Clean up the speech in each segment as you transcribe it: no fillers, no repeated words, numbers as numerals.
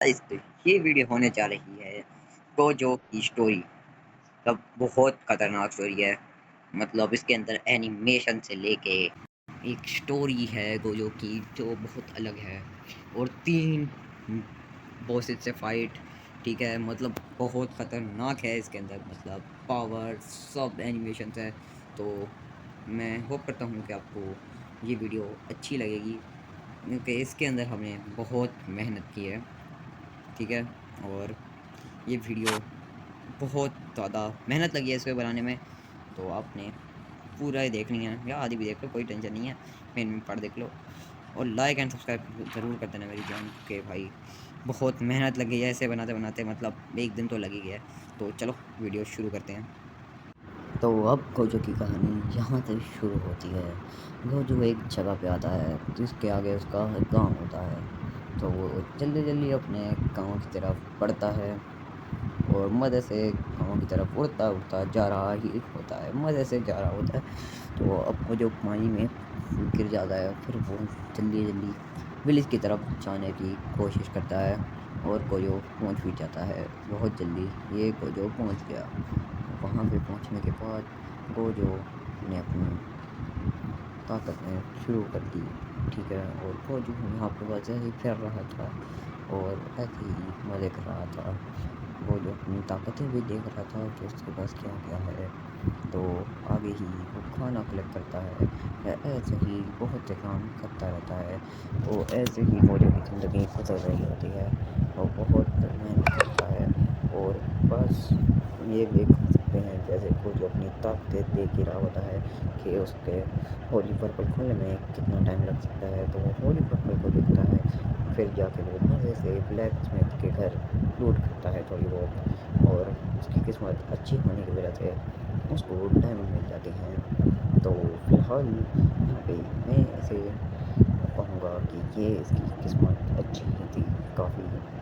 Guys, तो ये video होने जा रही है गोजो की स्टोरी। मतलब बहुत खतरनाक स्टोरी है। मतलब इसके अंदर एनिमेशन से लेके एक स्टोरी है गोजो की जो बहुत अलग है। और 3 बॉसेस से फाइट। ठीक है, मतलब बहुत खतरनाक है इसके अंदर। मतलब पावर सब एनिमेशन है। तो मैं होप करता हूँ कि आपको ये वीडियो अच्छी लगेगी, क्योंकि इसके अंदर हमने बहुत मेहनत की है। ठीक है, और ये वीडियो बहुत ज़्यादा मेहनत लगी है इसको बनाने में। तो आपने पूरा ही देखनी है या आधी भी देख लो, कोई टेंशन नहीं है। मेन में पार्ट देख लो और लाइक एंड सब्सक्राइब ज़रूर कर देना मेरी जान के भाई। बहुत मेहनत लगी है इसे बनाते बनाते, मतलब एक दिन तो लग ही गया है। तो चलो वीडियो शुरू करते हैं। तो अब गोजो की कहानी यहाँ से शुरू होती है। गोजो एक जगह पे आता है जिसके आगे उसका गांव होता है। तो वो जल्दी जल्दी अपने गांव की तरफ बढ़ता है और मज़े से गाँव की तरफ उड़ता उड़ता जा रहा ही होता है, मज़े से जा रहा होता है। तो अब वो जो पानी में गिर जाता है, फिर वो जल्दी जल्दी विलेज की तरफ जाने की कोशिश करता है और कोजो पहुंच भी जाता है बहुत जल्दी। ये कोजो पहुंच गया। वहाँ पे पहुंचने के बाद कोजो ने अपनी ताकतें शुरू कर दी। ठीक है, और कोजो यहाँ पे वैसे ही फिर रहा था और ऐसे ही मज़े कर रहा था। वो जो अपनी ताकतें भी देख रहा था कि उसके पास क्या क्या है। तो आगे ही वो खाना कलेक्ट करता है या ऐसे ही बहुत से काम करता रहता है। वो ऐसे ही वो जो की ज़िंदगी गुजर रही होती है। वो बहुत मेहनत करता है और बस ये देख सकते हैं जैसे वो जो अपनी ताकतें देख ही रहा होता है कि उसके होली पर्पल खोलने में कितना टाइम लग सकता है। तो वो होली पर्पल को देखता है, फिर जाके वो मज़े से ब्लैक स्मिथ के घर लूट करता है थोड़ी बहुत। और उसकी किस्मत अच्छी होने की वजह से उसको डायमंड मिल जाते हैं। तो फिलहाल यहाँ पे मैं ऐसे कहूँगा कि ये इसकी किस्मत अच्छी ही थी काफ़ी।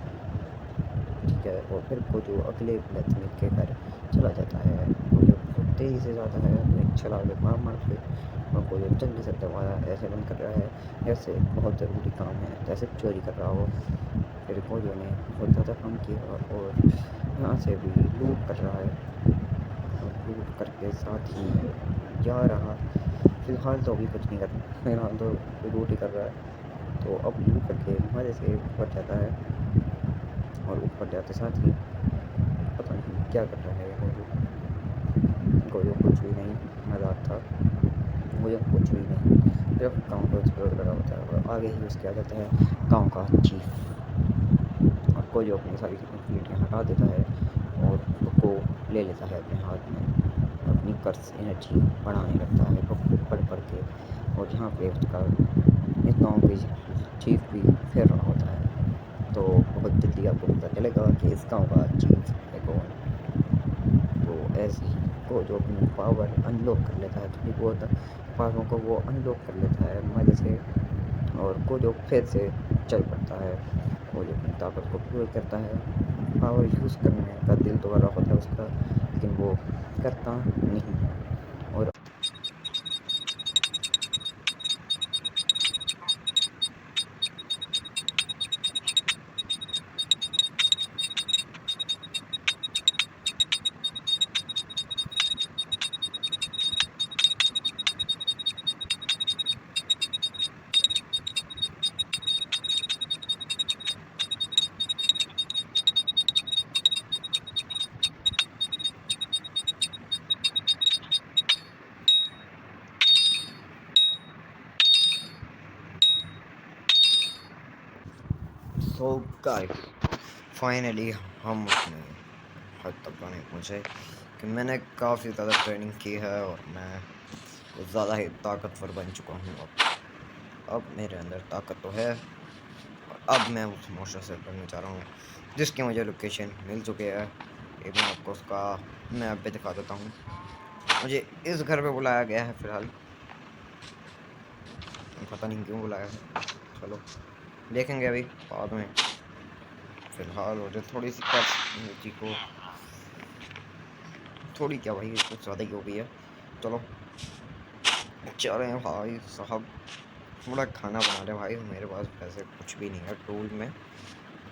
ठीक है, और फिर वो जो अगले ब्लैक स्मिथ के घर चला जाता है। वो जो बहुत तेज़ी से जाता है अपने छलांग मार मार के, और वो जो जल्दी से दरवाज़ा ऐसे बंद कर रहा है जैसे बहुत ज़रूरी काम है, जैसे चोरी कर रहा हो। फिर कोजो ने बहुत ज़्यादा काम किया और यहाँ से भी लूट कर रहा है और लूट करके साथ ही जा रहा। फिलहाल तो अभी कुछ नहीं कर रहा, फिलहाल तो लूट ही कर रहा है। तो अब लूट करके मज़े से ऊपर जाता है और ऊपर जाते साथ ही पता नहीं क्या कर रहा है कोजो। कोजो कुछ भी नहीं, मज़ाक था। कोजो कुछ भी नहीं, सिर्फ गाँव को एक्सप्लोर कर रहा होता है और आगे ही उसके आ जाता है गाँव का चीफ। और कोजो अपनी सारी रिस्पॉन्सिबिलिटियाँ हटा देता है और बुक को ले लेता है अपने हाथ में और अपनी कर्स एनर्जी बढ़ाने लगता है बुक को पढ़ पढ़ के। और यहाँ पे उसका इस गाँव के चीफ भी फिर रहा होता है। तो बहुत जल्दी आपको पता चलेगा कि इस गाँव का चीफ है कौन। तो ऐसे ही को जो अपनी पावर अनलॉक कर लेता है, थोड़ी बहुत पावरों को वो अनलॉक कर लेता है मज़े से। और को जो फिर से चल पड़ता है, वो जो अपनी ताकत को प्रयोग करता है। पावर यूज़ करने का दिल तो कर रहा होता है उसका, लेकिन वो करता नहीं है। और सो गाइस, फाइनली हम अपने हद तक नहीं पहुँचे कि मैंने काफ़ी ज़्यादा ट्रेनिंग की है और मैं कुछ ज़्यादा ही ताकतवर बन चुका हूँ। अब मेरे अंदर ताकत तो है और अब मैं उस मोशन से करने जा रहा हूँ जिसकी मुझे लोकेशन मिल चुकी है। ये मैं आपको उसका मैप भी दिखा देता हूँ। मुझे इस घर पे बुलाया गया है फ़िलहाल, पता नहीं क्यों बुलाया है, चलो देखेंगे अभी बाद में। फ़िलहाल मुझे थोड़ी सी कर्स एनर्जी को, थोड़ी क्या भाई कुछ ज़्यादा ही हो गई है। चलो जा रहे हैं भाई साहब, थोड़ा खाना बना रहे भाई। मेरे पास वैसे कुछ भी नहीं है टूल में,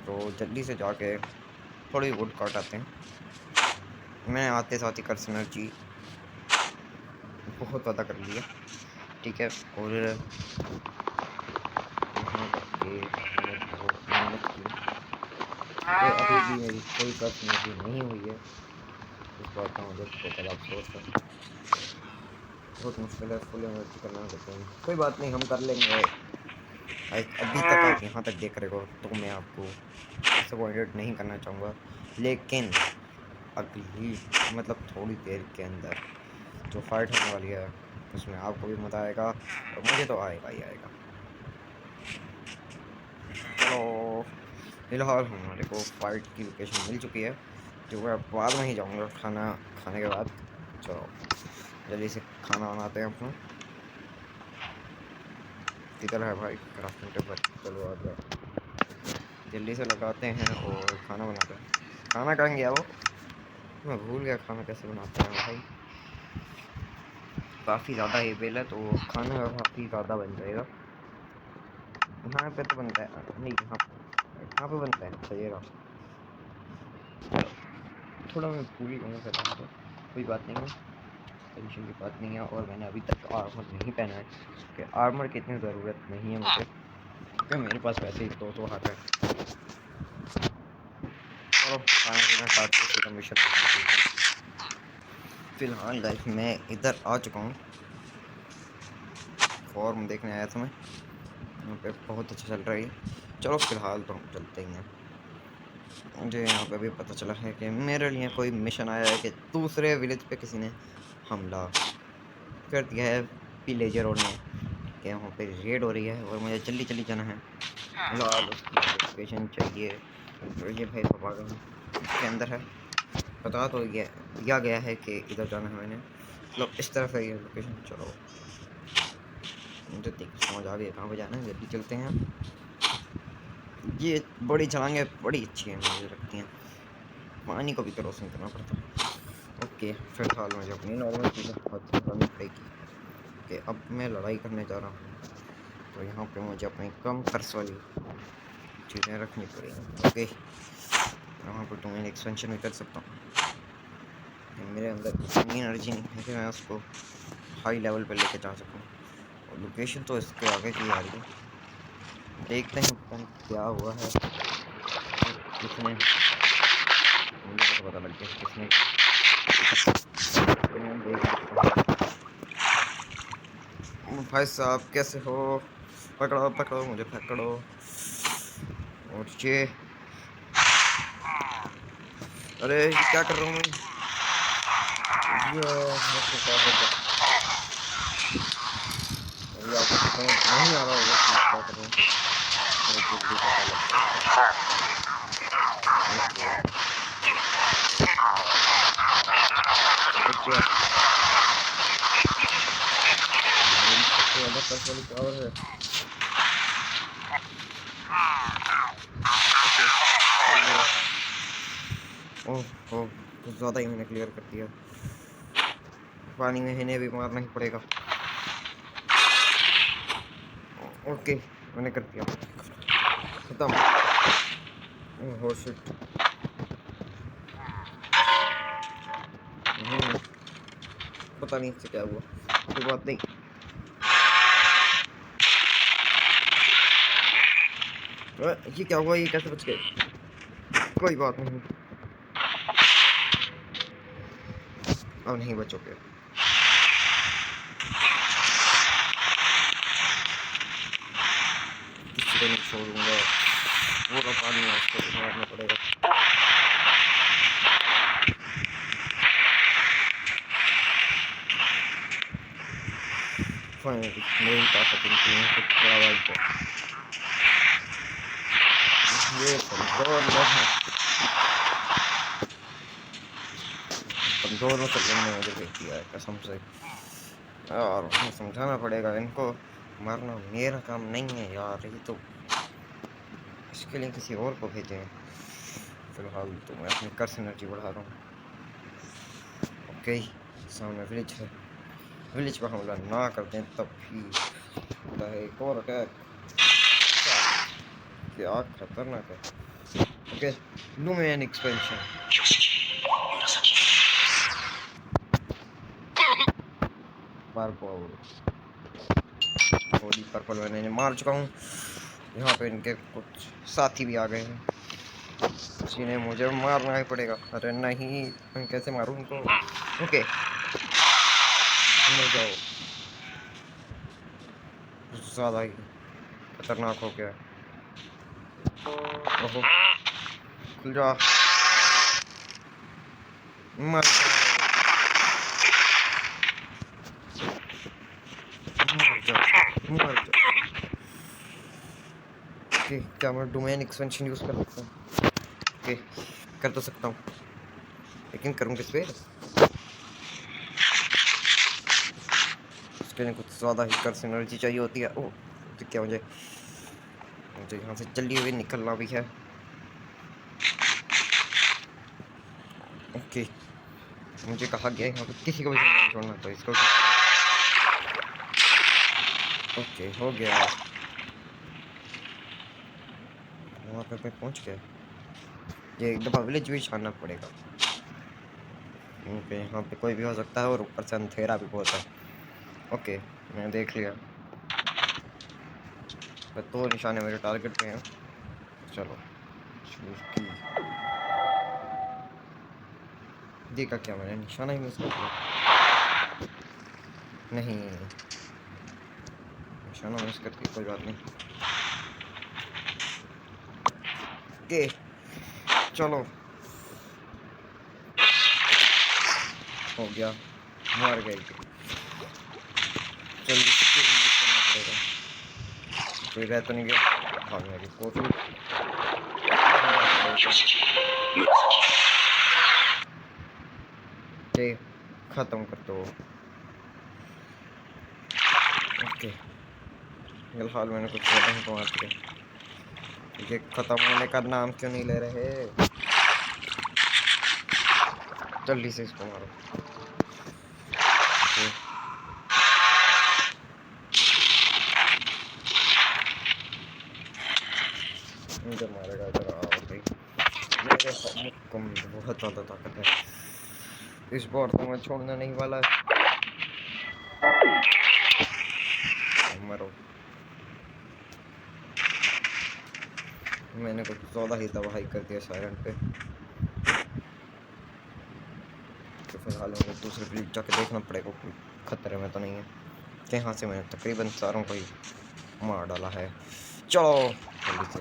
तो जल्दी से जाके थोड़ी वुड काट आते हैं। मैंने आते साथ ही कर एनर्जी बहुत ज़्यादा कर लिया, ठीक है। और यहाँ करके मैंने बहुत मेहनत की, तो अभी भी मेरी कोई कर एनर्जी नहीं हुई है। इस बात का मुझे बहुत ज़्यादा अफसोस है। बहुत मुश्किल है फुल एनर्जी करना, लेकिन कोई बात नहीं, हम कर लेंगे। अभी तक आप यहाँ तक देख रहे हो तो मैं आपको डिसअपॉइंटेड नहीं करना चाहूँगा, लेकिन अगली मतलब थोड़ी देर के अंदर जो फाइट होने वाली है उसमें आपको भी मज़ा आएगा और मुझे तो आएगा ही आएगा। चलो फिलहाल हमारे को फाइट की लोकेशन मिल चुकी है, जो मैं बाद में ही जाऊँगा खाना खाने के बाद। चलो जल्दी से खाना बनाते हैं अपना। किधर है भाई क्राफ्टिंग टेबल? चलो आ जाओ, जल्दी से लगाते हैं और खाना बनाते हैं। खाना कहाँ गया वो? मैं भूल गया खाना कैसे बनाते हैं भाई। काफ़ी ज़्यादा ही बेल है तो खाना काफ़ी ज़्यादा बन जाएगा। यहाँ पे तो बनता है नहीं, यहाँ पे बनता है। अच्छा ये रहा, थोड़ा मैं भूल ही गया था, कोई बात नहीं है, टेंशन की बात नहीं है। और मैंने अभी तक आर्मर नहीं पहना है कि आर्मर की इतनी ज़रूरत नहीं है मुझे, क्योंकि मेरे पास वैसे ही 200 हाथ है। चलो खाना पीना खा के सीधा मिशन। फिलहाल गाइस मैं इधर आ चुका हूँ, फॉर्म देखने आया था मैं, यहाँ पे बहुत अच्छा चल रहा है। चलो फिलहाल तो हम चलते ही हैं। मुझे यहाँ पे भी पता चला है कि मेरे लिए कोई मिशन आया है कि दूसरे विलेज पे किसी ने हमला कर दिया है विलेजरों ने, कि वहाँ पे रेड हो रही है और मुझे जल्दी जल्दी जाना है। फिलहाल उसकी लोकेशन चाहिए, तो ये भाई पागल इसके अंदर है। बता तो दिया गया है कि इधर जाना है मैंने, मतलब इस तरफ है ये लोकेशन। चलो मुझे देख समझ आ गया कहाँ पे जाना है, जल्दी चलते हैं। ये बड़ी छलांगे बड़ी अच्छी है मुझे लगती हैं, पानी को भी तो रोशन करना पड़ता है। ओके फिलहाल मुझे अपनी नॉर्मल चीज़ें हाथ में करनी पड़ेगी कि अब मैं लड़ाई करने जा रहा हूँ, तो यहाँ पे मुझे अपनी कम खर्च वाली चीज़ें रखनी पड़ेंगी। ओके यहाँ पर तो मैं एक्सपेंशन भी कर सकता हूँ, मेरे अंदर इतनी एनर्जी नहीं है कि मैं उसको हाई लेवल पर लेके जा सकूँ। और लोकेशन तो इसके आगे की आ रही है, देखते हैं क्या हुआ है, किसने, मुझे तो पता लग गया किसने। भाई साहब कैसे हो? पकड़ो पकड़ो मुझे, पकड़ो। और ये अरे क्या कर रहा हूँ मैं? नहीं आ रहा होगा क्या कर रहा हूँ। ओह ओह कुछ ज़्यादा ही मैंने क्लियर कर दिया, पानी में इन्हें भी मारना ही पड़ेगा। ओके मैंने कर दिया खत्म। ओह शिट, पता नहीं इससे क्या हुआ, कोई बात नहीं। ये क्या हुआ, ये कैसे बच गए? कोई बात नहीं, अब नहीं बचोगे। किसी को नहीं छोड़ूंगा, पूरा पानी है उसको भी मारना पड़ेगा। फाइनली मेरी ताकत इनकी है कुछ बड़ा ये कमजोर मुसलमान ने मुझे भेज दिया है कसम से, और समझाना पड़ेगा इनको, मारना मेरा काम नहीं है यार, ये तो इसके लिए किसी और को भेजें। फिलहाल तो मैं अपनी कर्स एनर्जी बढ़ा रहा हूँ। ओके सामने विलेज है, विलेज पर हमला ना कर दें तब भी होता है एक और अटैक, क्या खतरनाक है। ओके लूमियन एक्सपेंशन पर्पल थोड़ी पर्पल मैंने मार चुका हूँ। यहाँ पे इनके कुछ साथी भी आ गए हैं, जिन्हें मुझे मारना ही पड़ेगा। अरे नहीं, मैं कैसे मारूं उनको? ओके मर जाओ, ज़्यादा ही खतरनाक हो गया। ओहो खुल जा, मर जा, मर जा। ओके क्या मैं डोमेन एक्सपेंशन यूज़ कर सकता हूँ? ओके कर तो सकता हूँ, लेकिन करूँ किस पे? उसके लिए कुछ ज़्यादा ही कर्स एनर्जी चाहिए होती है। ओह तो क्या मुझे यहाँ से जल्दी हुई निकलना भी है। ओके मुझे कहा गया यहाँ पे किसी को भी नहीं छोड़ना, तो इसको ओके हो गया। वहाँ पे मैं पहुँच गया। ये एक दफ़ा विलेज भी छानना पड़ेगा, क्योंकि यहाँ पे कोई भी हो सकता है और ऊपर से अंधेरा भी बहुत है। ओके मैंने देख लिया, तो 2 निशाने मेरे टारगेट पे हैं। चलो देखा क्या मैंने निशाना ही मिस कर दिया। नहीं निशाना मिस कर दी, कोई बात नहीं। ओके चलो हो गया, मर गई। जल्दी से करना पड़ेगा, कोई रह तो नहीं गया। हाँ मेरी कोशिश खत्म कर दो। ओके फिलहाल मैंने कुछ ज़्यादा ही कमा दिया। ये खत्म होने का नाम क्यों नहीं ले रहे? जल्दी से इसको मारो। मुझे मारेगा इधर आओ भाई, मेरे मुक्का में बहुत ज़्यादा ताकत है, इस बार तो मैं छोड़ने नहीं वाला। मरो, मैंने कुछ ज़्यादा ही तबाही कर दिया साइलेंट पे। तो फिलहाल मुझे दूसरे विलेज जाके देखना पड़ेगा कोई खतरे में तो नहीं है, कि यहाँ से मैंने तकरीबन सारों को ही मार डाला है। चलो जल्दी से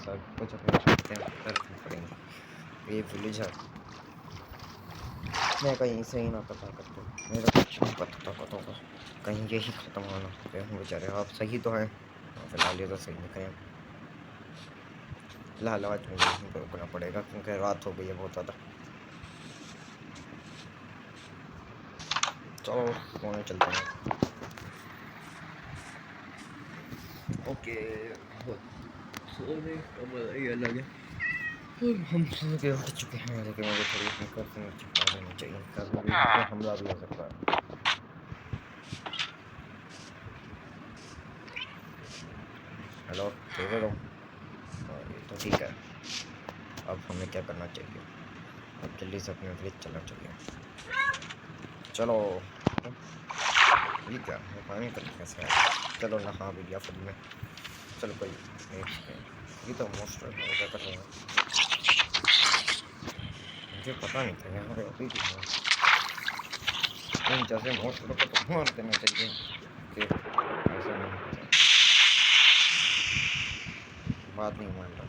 सब कुछ अपने पड़ेंगे। ये विलेज है, मैं कहीं से ही ना पता करता, मेरा कुछ नहीं पता होगा, कहीं यही ख़त्म होना हो बेचारे। आप सही तो हैं फिलहाल, ये तो सही निकले। फिलहाल आज मुझे यहीं पर रुकना पड़ेगा, क्योंकि रात हो गई है बहुत ज़्यादा। चलो सोने चलते हैं। ओके सोने का मज़ा ही अलग है। हम सो के उठ चुके हैं, लेकिन मुझे थोड़ी अपनी कर्तव्य छिपा देनी चाहिए, कभी हमला भी हो सकता है। हेलो ठीक हो? ये तो ठीक है। अब हमें क्या करना चाहिए? अब जल्दी से अपने विलेज चलना चाहिए। चलो ठीक है, मैं पानी कर कैसे है? चलो नहा भी लिया फिर में। चलो कोई ये तो मोस्ट हो क्या कर रहे हैं? मुझे पता नहीं था यहाँ पे अभी भी है। जैसे मोस्ट को तो मार देना चाहिए कि ऐसा नहीं होता। बात नहीं मान रहा,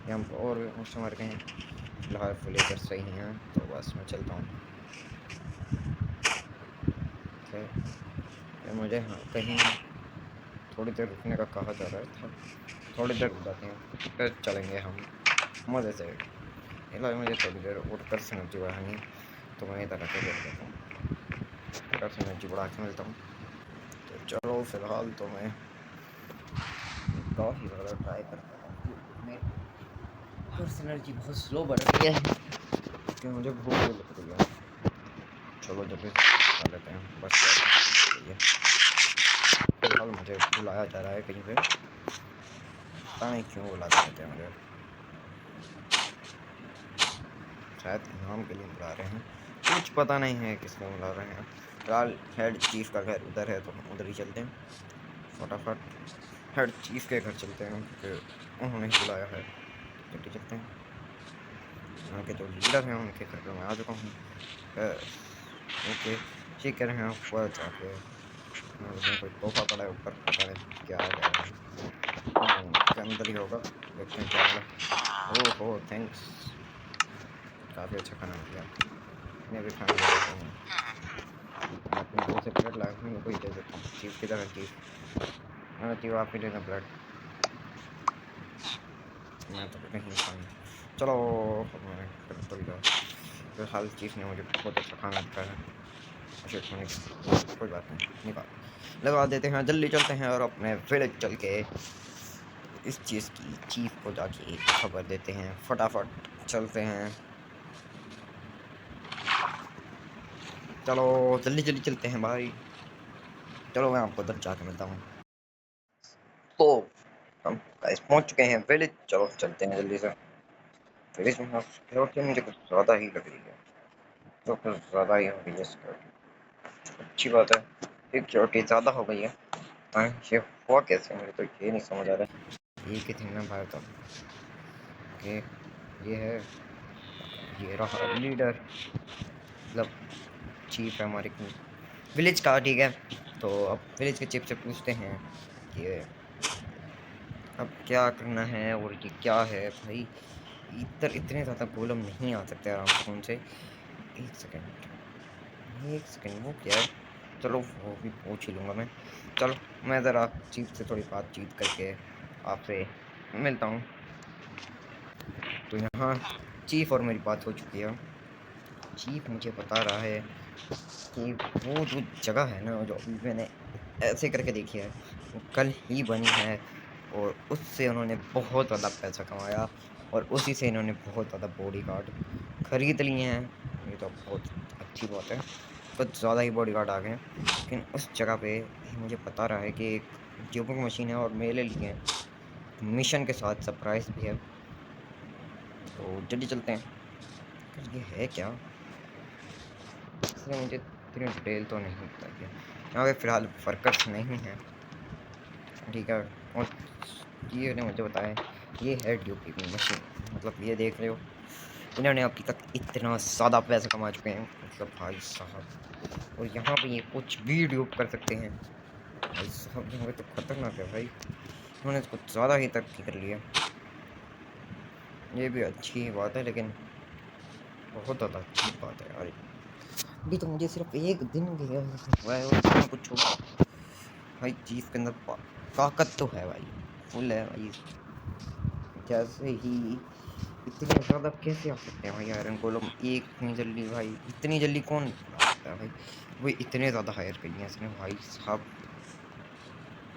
यहाँ पर और भी मोस्ट मर गए हैं। फिलहाल विलेजर सही हैं, तो बस मैं चलता हूँ। मुझे हाँ कहीं थोड़ी देर रुकने का कहा जा रहा था, थोड़ी देर रुक जाते हैं फिर चलेंगे हम मज़े से। फिलहाल मुझे थोड़ी देर उठकर एनर्जी बढ़ानी, तो मैं इधर आके बैठ जाता हूँ, कर एनर्जी बढ़ा के मिलता हूँ। तो चलो फिलहाल तो मैं काफ़ी ज़्यादा ट्राई करता हूँ, एनर्जी बहुत स्लो बढ़ रही है क्योंकि मुझे भूख लग रही है। चलो जब भी खा लेते हैं बस। फिलहाल मुझे बुलाया जा रहा है कहीं पे, पता नहीं क्यों बुलाते रहते हैं मुझे, शायद इनाम के लिए बुला रहे हैं, कुछ पता नहीं है किस लिए बुला रहे हैं। फिलहाल हेड चीफ का घर उधर है तो हम उधर ही चलते हैं, फटाफट हेड चीफ के घर चलते हैं क्योंकि उन्होंने ही बुलाया है। जल्दी चलते हैं, उनके जो लीडर हैं उनके घर पे मैं आ चुका हूँ। ओके, ये कह रहे हैं ऊपर जाके कोई तोहफा पड़ा है ऊपर, पता नहीं क्या है, के अंदर ही होगा, देखते हैं क्या मिला। ओहो थैंक्स, काफ़ी अच्छा खाना मिल गया, मैं भी खाना ले लेता हूँ। मैं अपने दोस्त से प्लेट लाया हूँ, कोई दे देता हूँ। चीफ किधर है चीफ? हाँ चीफ आप ही लेना प्लेट, मैं तो नहीं खाऊंगा। चलो मैं तो फिलहाल चीफ ने मुझे बहुत अच्छा खाना दिखाया है, अच्छा खाने की कोई बात नहीं, निकाल लगा देते हैं, जल्दी चलते हैं और अपने विलेज चल के इस चीज़ की चीफ को जाके खबर देते हैं, फटाफट चलते हैं। चलो जल्दी जल्दी चलते हैं भाई, चलो मैं आपको उधर जाके मिलता हूँ। तो हम गाइस पहुंच चुके हैं विलेज, चलो चलते हैं जल्दी से। विलेज में सिक्योरिटी मुझे कुछ ज़्यादा ही लग रही है, तो कुछ ज़्यादा ही हो गई है सिक्योरिटी, अच्छी बात है सिक्योरिटी ज़्यादा हो गई है, ये हुआ कैसे, मुझे तो ये नहीं समझ आ रहा है। एक ही थिंग ना भारत, ओके ये है, ये रहा लीडर, मतलब चीफ है हमारे विलेज का, ठीक है। तो अब विलेज के चीफ से पूछते हैं कि अब क्या करना है और ये क्या है भाई, इधर इतने ज़्यादा गोलम नहीं आ सकते आराम से फोन से। एक सेकंड, एक सेकंड, वो क्या है, चलो वो भी पूछ ही लूँगा मैं। चलो मैं ज़रा चीफ से थोड़ी बातचीत करके आपसे मिलता हूँ। तो यहाँ चीफ और मेरी बात हो चुकी है, चीफ मुझे बता रहा है कि वो जो जगह है ना, जो अभी मैंने ऐसे करके देखी है, वो कल ही बनी है और उससे उन्होंने बहुत ज़्यादा पैसा कमाया और उसी से इन्होंने बहुत ज़्यादा बॉडीगार्ड खरीद लिए हैं। ये तो बहुत अच्छी बात है, कुछ ज़्यादा ही बॉडीगार्ड आ गए हैं। लेकिन उस जगह पे ये मुझे बता रहा है कि एक जोबिंग मशीन है और मेरे लिए मिशन के साथ सरप्राइज भी है, तो जल्दी चलते हैं। पर ये है क्या, इसलिए मुझे इतनी डिटेल तो नहीं पता है। यहाँ पे फ़िलहाल वर्कर्स नहीं हैं, ठीक है। और ये ने मुझे बताया ये है ड्यूप्लिकेट मशीन, मतलब ये देख रहे हो, इन्होंने अभी तक इतना ज़्यादा पैसा कमा चुके हैं, मतलब भाई साहब। और यहाँ पे ये कुछ भी ड्यूप कर सकते हैं भाई साहब, यहाँ पे तो खतरनाक है भाई, इन्होंने तो कुछ ज़्यादा ही तरक्की कर लिया। ये भी अच्छी बात है लेकिन बहुत ज़्यादा अच्छी बात है यार, अभी तो मुझे सिर्फ एक दिन गया हुआ है और इतना कुछ हो भाई, चीज़ के अंदर ताकत तो है भाई, फुल है भाई। जैसे ही इतने ज़्यादा कैसे आ सकते हैं भाई आयरन गोलम, एक इतनी जल्दी भाई, इतनी जल्दी कौन आ सकता है भाई, वो इतने ज़्यादा हायर कर लिया इसने भाई साहब।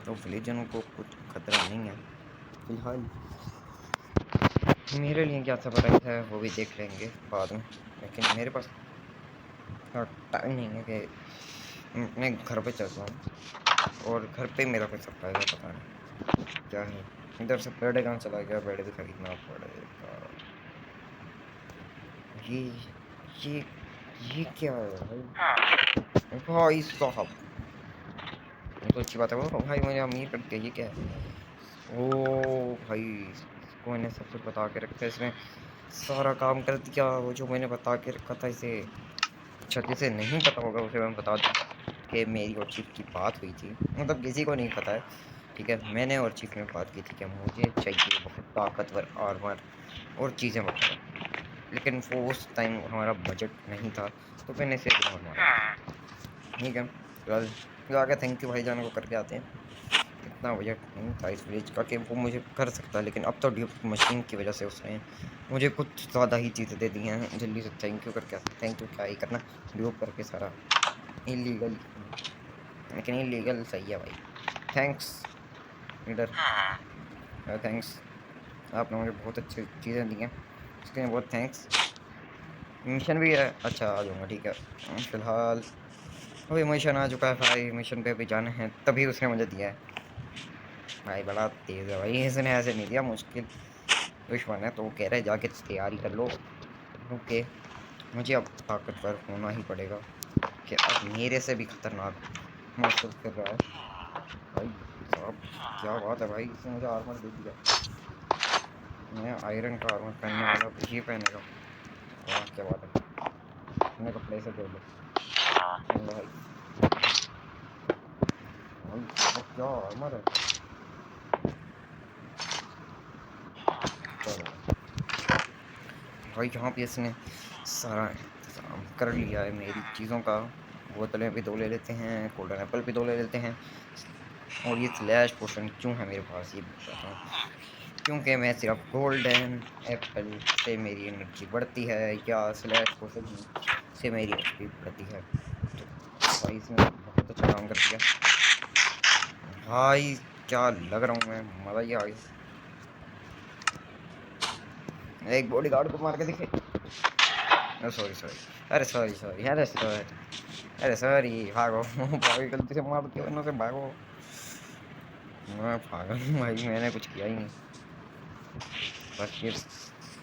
तो विलेजन को कुछ खतरा नहीं है फिलहाल, मेरे लिए क्या सरप्राइज है वो भी देख लेंगे बाद में, लेकिन मेरे पास टाइम नहीं है कि मैं घर पे चलता हूँ और घर पे मेरा कोई सरप्राइज है, पता नहीं क्या है। इधर से पेड़ कहाँ चला गया, पेड़ भी खरीदना पड़ेगा। ये ये ये क्या है भाई, भाई साहब, ये तो अच्छी बात है, वो भाई मुझे अमीर कर दिया, ये क्या है। ओ भाई, इसको मैंने सब कुछ बता के रखा है, इसने सारा काम कर दिया, वो जो मैंने बता के रखा था इसे। अच्छा जिसे नहीं पता होगा उसे मैं बता दूँ कि मेरी और चीफ की बात हुई थी, मतलब किसी को नहीं पता है, ठीक है। मैंने और चीफ ने बात की थी कि मुझे चाहिए बहुत ताकतवर आर्मर और चीज़ें वगैरह, लेकिन वो उस टाइम हमारा बजट नहीं था, तो मैंने इसे इग्नोर मारा, ठीक है। फिर आगे थैंक यू भाई जान को करके आते हैं, इतना बजट नहीं था इस विलेज का कि वो मुझे कर सकता, लेकिन अब तो ड्यूब मशीन की वजह से उसने मुझे कुछ ज़्यादा ही चीज़ें दे दी हैं। जल्दी से थैंक यू करके, थैंक यू क्या ही करना, ड्यूब करके सारा इलीगल, लेकिन इलीगल सही है भाई। थैंक्स लीडर, थैंक्स, आपने मुझे बहुत अच्छी चीज़ें दी हैं, इसके लिए बहुत थैंक्स। मिशन भी है, अच्छा आ जाऊँगा, ठीक है। फ़िलहाल अभी मिशन आ चुका है भाई, मिशन पे भी जाना है, तभी उसने मुझे दिया है। भाई बड़ा तेज़ है भाई, इसने ऐसे नहीं दिया, मुश्किल दुश्मन है तो वो कह रहे जाके तैयारी कर लो। ओके, मुझे अब ताकतवर होना ही पड़ेगा कि अब मेरे से भी खतरनाक महसूस कर रहा है भाई साहब। क्या बात है भाई, इसने मुझे आर्मर दे दिया। मैं आयरन का आर्मर पहनने वाला, अब ये पहनेगा। वाह क्या बात है, अपने कपड़े से दे लो भाई। भाई साहब क्या आर्मर है। चलो भाई, यहाँ पे इसने सारा इंतजाम कर लिया है मेरी चीज़ों का। बोतलें भी 2 ले लेते हैं, गोल्डन एप्पल भी 2 ले लेते हैं। और ये स्लैश पोशन क्यों है मेरे पास ये भी बताता हूँ। क्योंकि मैं सिर्फ गोल्डन एप्पल से मेरी एनर्जी बढ़ती है, या स्लैश पोशन से मेरी एचपी बढ़ती है। तो भाई इसने बहुत अच्छा काम कर दिया भाई। क्या लग रहा हूँ मैं, मज़ा ही आ गया। एक बॉडी गार्ड को मार के दिखे। सॉरी सॉरी, अरे सॉरी सॉरी, अरे सॉरी, अरे सॉरी, भागो भाई, गलती से मार दिया वरना से भागो। मैं भागा नहीं भाई, मैंने कुछ किया ही नहीं, बस ये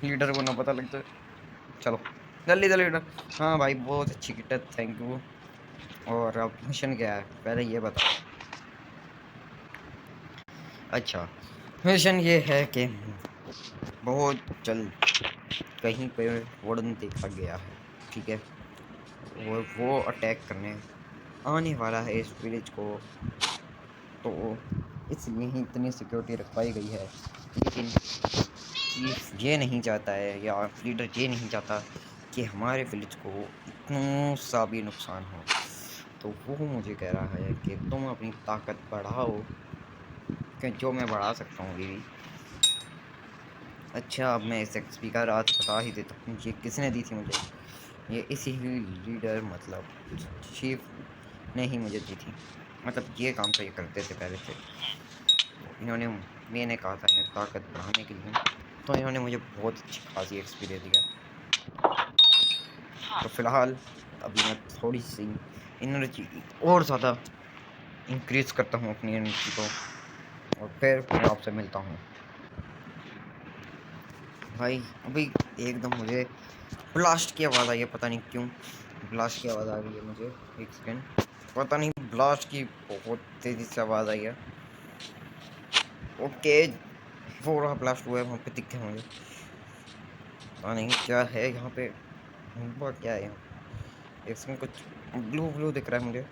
लीडर को ना पता लग जाए। चलो जल्दी जल्दी लीडर। हाँ भाई बहुत अच्छी किट है, थैंक यू। और अब मिशन क्या है पहले ये बताओ। अच्छा, मिशन ये है कि बहुत जल्द कहीं पे वार्डन देखा गया है, ठीक है, और वो अटैक करने आने वाला है इस विलेज को। तो इसलिए ही इतनी सिक्योरिटी रखवाई गई है। लेकिन चीफ ये नहीं चाहता है, या लीडर ये नहीं चाहता कि हमारे विलेज को इतना सा भी नुकसान हो। तो वो मुझे कह रहा है कि तुम अपनी ताकत बढ़ाओ, कि जो मैं बढ़ा सकता हूँ अभी भी। अच्छा, अब मैं इस एक्सपी का राज बता ही देता हूँ, ये किसने दी थी मुझे। ये इसी ही लीडर मतलब चीफ ने ही मुझे दी थी। मतलब ये काम तो ये करते थे पहले से। तो इन्होंने, मैंने कहा था इन्हें ताकत बढ़ाने के लिए, तो इन्होंने मुझे बहुत अच्छी खासी एक्सपी दे दिया। तो फिलहाल अभी मैं थोड़ी सी एनर्जी और ज़्यादा इंक्रीज करता हूँ अपनी एनर्जी को, और फिर मैं आपसे मिलता हूँ भाई। अभी एकदम मुझे ब्लास्ट की आवाज़ आई है, पता नहीं क्यों ब्लास्ट की आवाज़ आ रही है मुझे। एक सेकेंड, पता नहीं ब्लास्ट की बहुत तेज़ी से आवाज़ आई है। ओके, वो रहा ब्लास्ट हुआ है, वहाँ पे दिख गया मुझे। पता नहीं क्या है यहाँ पे, हुआ क्या है यहाँ। एक सेकेंड, कुछ ब्लू ब्लू दिख रहा है मुझे।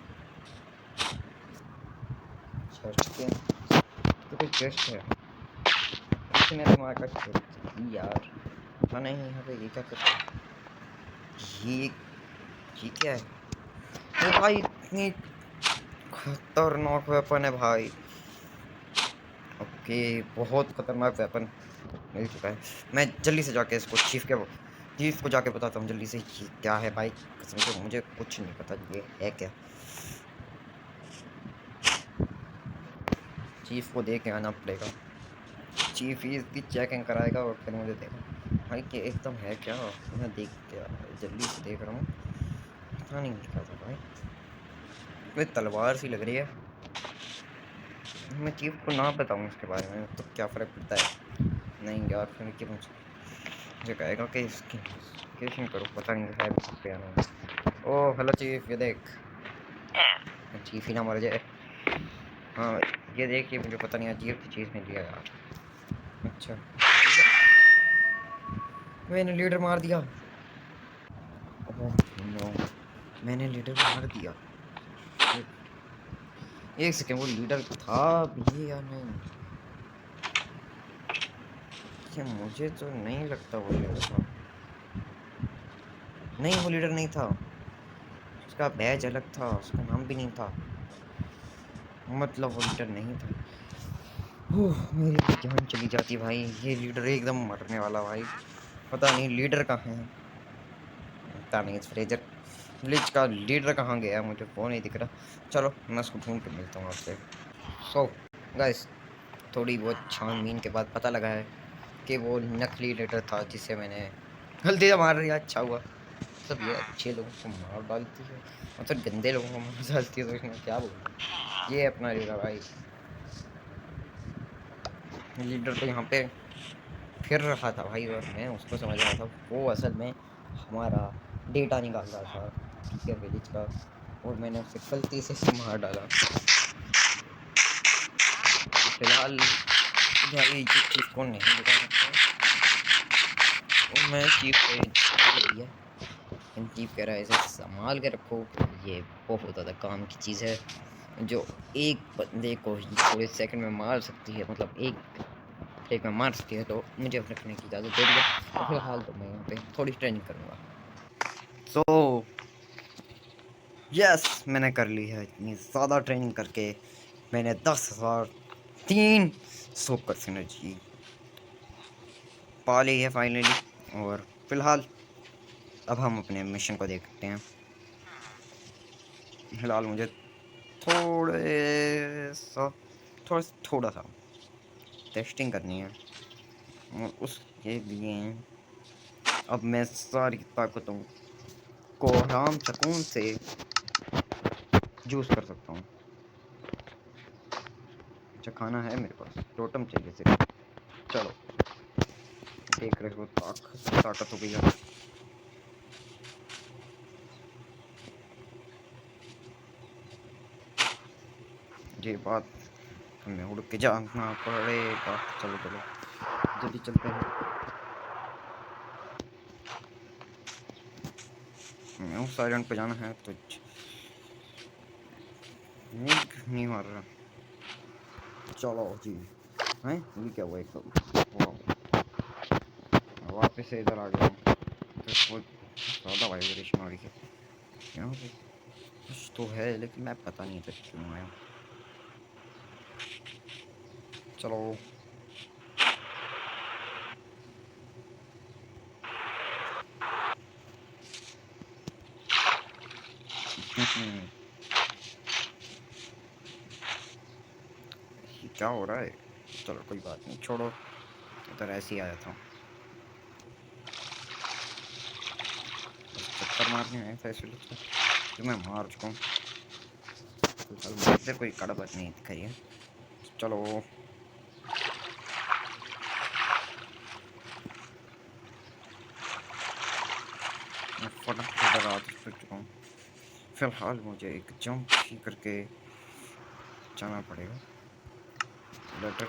अच्छा ठीक है, तो कोई चेस्ट है, इसमें दिमाग का चेस्ट यार। पता नहीं यहाँ पे ये क्या कर रहा है। ये ये क्या है। ओ भाई इतनी खतरनाक वेपन है भाई। ओके, बहुत खतरनाक वेपन मिल चुका है। मैं जल्दी से जाके इसको चीफ को जाके बताता हूँ जल्दी से ये क्या है भाई। कसम से मुझे कुछ नहीं पता ये है क्या। चीफ को देख के आना पड़ेगा, चीफ ही इसकी चेकिंग कराएगा और फिर मुझे देगा भाई कि एकदम है क्या। मैं देख क्या जल्दी से देख रहा हूँ, पता नहीं क्या था भाई, कोई तलवार सी लग रही है। मैं चीफ को ना बताऊँ उसके बारे में तो क्या फ़र्क पड़ता है। नहीं यार, फिर क्या मुझे कहेगा कि इसकी इन्वेस्टिगेशन करो, पता नहीं है पे आना। ओ हेलो चीफ, ये देख, चीफ ही ना मर जाए। हाँ ये देख, ये मुझे पता नहीं अजीब सी चीज़ मिली है यार। अच्छा, मैंने लीडर मार दिया। ओह नो, मैंने लीडर मार दिया। एक सेकेंड, वो लीडर था भी या नहीं, ये मुझे तो नहीं लगता वो लीडर था। नहीं वो लीडर नहीं था, उसका बैज अलग था, उसका नाम भी नहीं था, मतलब वो लीडर नहीं था। ओह मेरी तो जान चली जाती भाई, ये लीडर एकदम मरने वाला भाई। पता नहीं लीडर कहाँ है, पता नहीं इस फ्रेजर विलेज का लीडर कहाँ गया, मुझे वो नहीं दिख रहा। चलो मैं उसको ढूंढ के मिलता हूँ आपसे। सो गाइस, थोड़ी बहुत छानबीन के बाद पता लगा है कि वो नकली लीडर था जिसे मैंने गलती से मार दिया। अच्छा हुआ सब ये अच्छे लोगों को मार डालती है, मतलब गंदे लोगों को मार डालती है, तो इसमें क्या बोलूं। ये अपना लीडर भाई, लीडर तो यहाँ पे फिर रहा था भाई, और मैं उसको समझ रहा था वो असल में हमारा डेटा निकाल रहा था, ठीक है, विलेज का, और मैंने उसे गलती से मार डाला। फिलहाल भाई जिस चीज़ को नहीं बता सकता, और मैं चीफ को दिया, इन चीफ कह रहा है इसे संभाल के रखो, ये बहुत ज़्यादा काम की चीज़ है जो एक बंदे को ही थोड़े सेकंड में मार सकती है, मतलब एक में मार सकती है, तो मुझे रखने की इजाज़त दे दिया। और फिलहाल तो मैं यहाँ पे थोड़ी ट्रेनिंग करूँगा। तो यस, मैंने कर ली है इतनी ज़्यादा ट्रेनिंग करके, मैंने 10,300 का सिनर्जी पा ली है फाइनली। और फिलहाल अब हम अपने मिशन को देखते हैं। फिलहाल मुझे थोड़े सा थोड़ा सा टेस्टिंग करनी है, और उसके लिए अब मैं सारी ताकतों को आराम सुकून से यूज़ कर सकता हूँ। अच्छा खाना है मेरे पास, टोटम चाहिए सिर्फ। चलो देख रहे हो, ताकत हो गई है। ये बात हमें उड़ के जाना पड़ेगा। चलो चलो जल्दी चलते हैं। मैं उस आइलैंड पे जाना है, तो नहीं मार रहा। चलो जी, हैं ये क्या हुआ एकदम, वापस से इधर आ गया हूँ। तो बहुत ज़्यादा वाइब्रेशन हो रही है यहाँ पे, कुछ तो है लेकिन मैं पता नहीं था क्यों आया। चलो ये क्या हो रहा है। चलो कोई बात नहीं, छोड़ो, इधर ऐसे ही आया था, चक्कर मारने आया था इसलिए तो मैं मार चुका हूँ। फिलहाल मुझसे कोई कड़बत नहीं दिखाई है। चलो मैं फटाफट इधर आ चुका हूँ। फिलहाल मुझे एक जंप ही करके जाना पड़ेगा। लेटर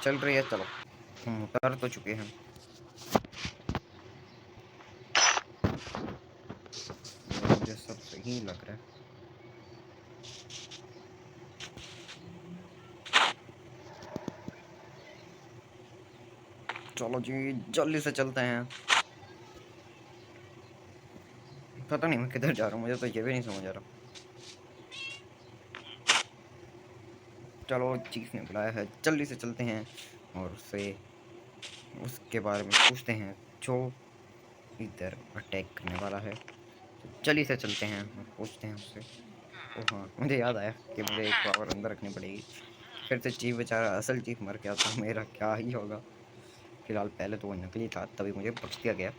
चल रही है, चलो हम उतर तो चुके हैं। मुझे सब सही लग रहा है। चलो जी जल्दी से चलते हैं। पता नहीं मैं किधर जा रहा हूँ, मुझे तो ये भी नहीं समझ आ रहा। चलो चीफ ने बुलाया है, जल्दी से चलते हैं और उसके बारे में पूछते हैं जो इधर अटैक करने वाला है। तो जल्दी से चलते हैं और पूछते हैं उससे। ओ हाँ, मुझे याद आया कि मुझे एक पावर अंदर रखनी पड़ेगी, फिर से चीफ बेचारा असल चीफ मर गया तो मेरा क्या ही होगा। फिलहाल पहले तो वो नकली था, तभी मुझे बख्श दिया गया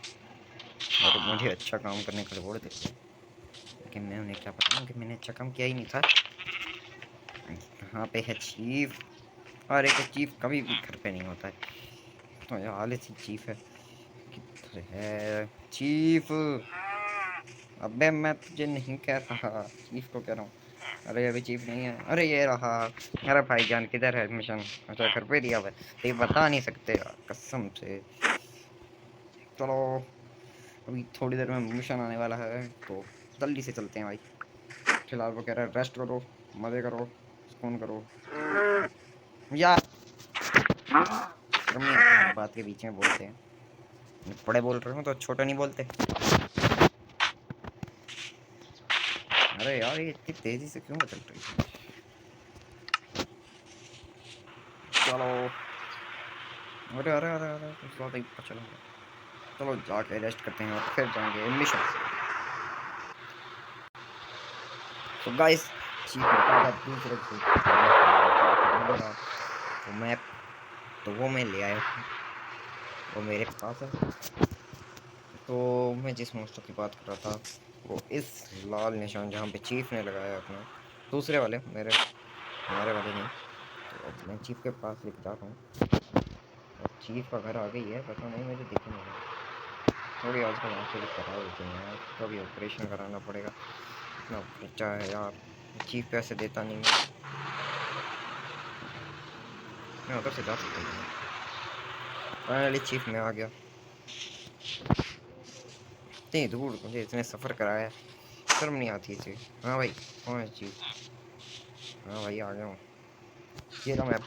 और मुझे अच्छा काम करने का रिवॉर्ड देते हैं। लेकिन मैं उन्हें क्या बताऊँ कि मैंने अच्छा काम किया ही नहीं था। यहाँ पे है चीफ, और एक चीफ कभी भी घर पे नहीं होता है, तो ये आलसी चीफ है। किधर है चीफ? अबे मैं तुझे नहीं कह रहा, चीफ को कह रहा हूँ। अरे अभी चीफ नहीं है, अरे ये रहा। अरे भाईजान किधर है मिशन? अच्छा घर पे दिया हुआ है, ये बता नहीं सकते यार कसम से। चलो अभी थोड़ी देर में मिशन आने वाला है, तो जल्दी से चलते हैं भाई। फिलहाल वो कह रहा है रेस्ट करो, मजे करो, सुकून करो यार। शर्म नहीं आती है बात के बीच में बोलते हैं, बड़े बोल रहे हो तो छोटा नहीं बोलते। अरे यार ये इतनी तेजी से क्यों चल रही है? चलो अरे अरे अरे अरे कुछ ज़्यादा ही पता चला। चलो जाके रेस्ट करते हैं और फिर जाएंगे मिशन। तो गाइस चीफ का दूसरे तो मैं तो वो मैं ले आया हूँ, वो मेरे पास है। तो मैं जिस मॉन्स्टर की बात कर रहा था वो इस लाल निशान जहाँ पे चीफ ने लगाया अपना, दूसरे वाले मेरे हमारे वाले नहीं। तो अब मैं चीफ के पास लेके जा रहा हूँ और चीफ का घर आ गई है, पता नहीं मुझे दिख नहीं रहा। थोड़ी आजकल आँखें भी खराब हो गई हैं यार, कभी ऑपरेशन कराना पड़ेगा, इतना खर्चा है यार। चीफ पैसे देता नहीं है। मैं उधर से जा सकता हूँ। फाइनली चीफ में आ गया। इतनी दूर मुझे इतने सफ़र कराया है, शर्म नहीं आती थी। हाँ भाई, कौन है चीफ? हाँ भाई आ गया हूँ। ये रहा मैं।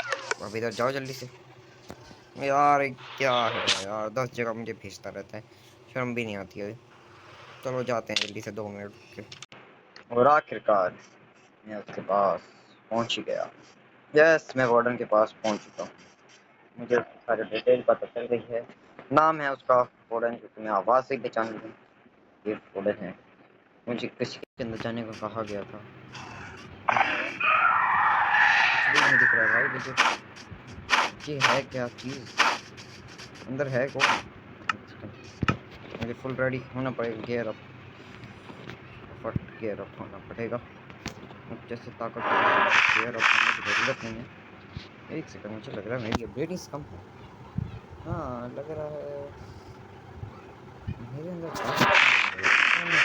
अब इधर जाओ जल्दी से। यार ये क्या है यार, 10 जगह मुझे भेजता रहता है, शर्म भी नहीं आती है। चलो जाते हैं जल्दी से, 2 मिनट रुक के। और आखिरकार मैं उसके पास पहुंच ही गया। यस, मैं वार्डन के पास पहुंच चुका हूँ। मुझे उसकी सारी डिटेल पता चल गई है। नाम है उसका वार्डन, क्योंकि मैं आवाज़ से ही पहचान लूँ ये वार्डन है। मुझे किसी के अंदर जाने को कहा गया था। कुछ भी नहीं दिख रहा है भाई मुझे। ये है क्या चीज़? अंदर है कौन? मुझे फुल रेडी होना पड़ेगा, गियर अप, फट गियर अप होना पड़ेगा। जैसे ताकत गियर अप होने की ज़रूरत नहीं है। एक सेकंड, मुझे लग रहा है मेरी अपडेटिंग कम है। हाँ लग रहा है मेरे अंदर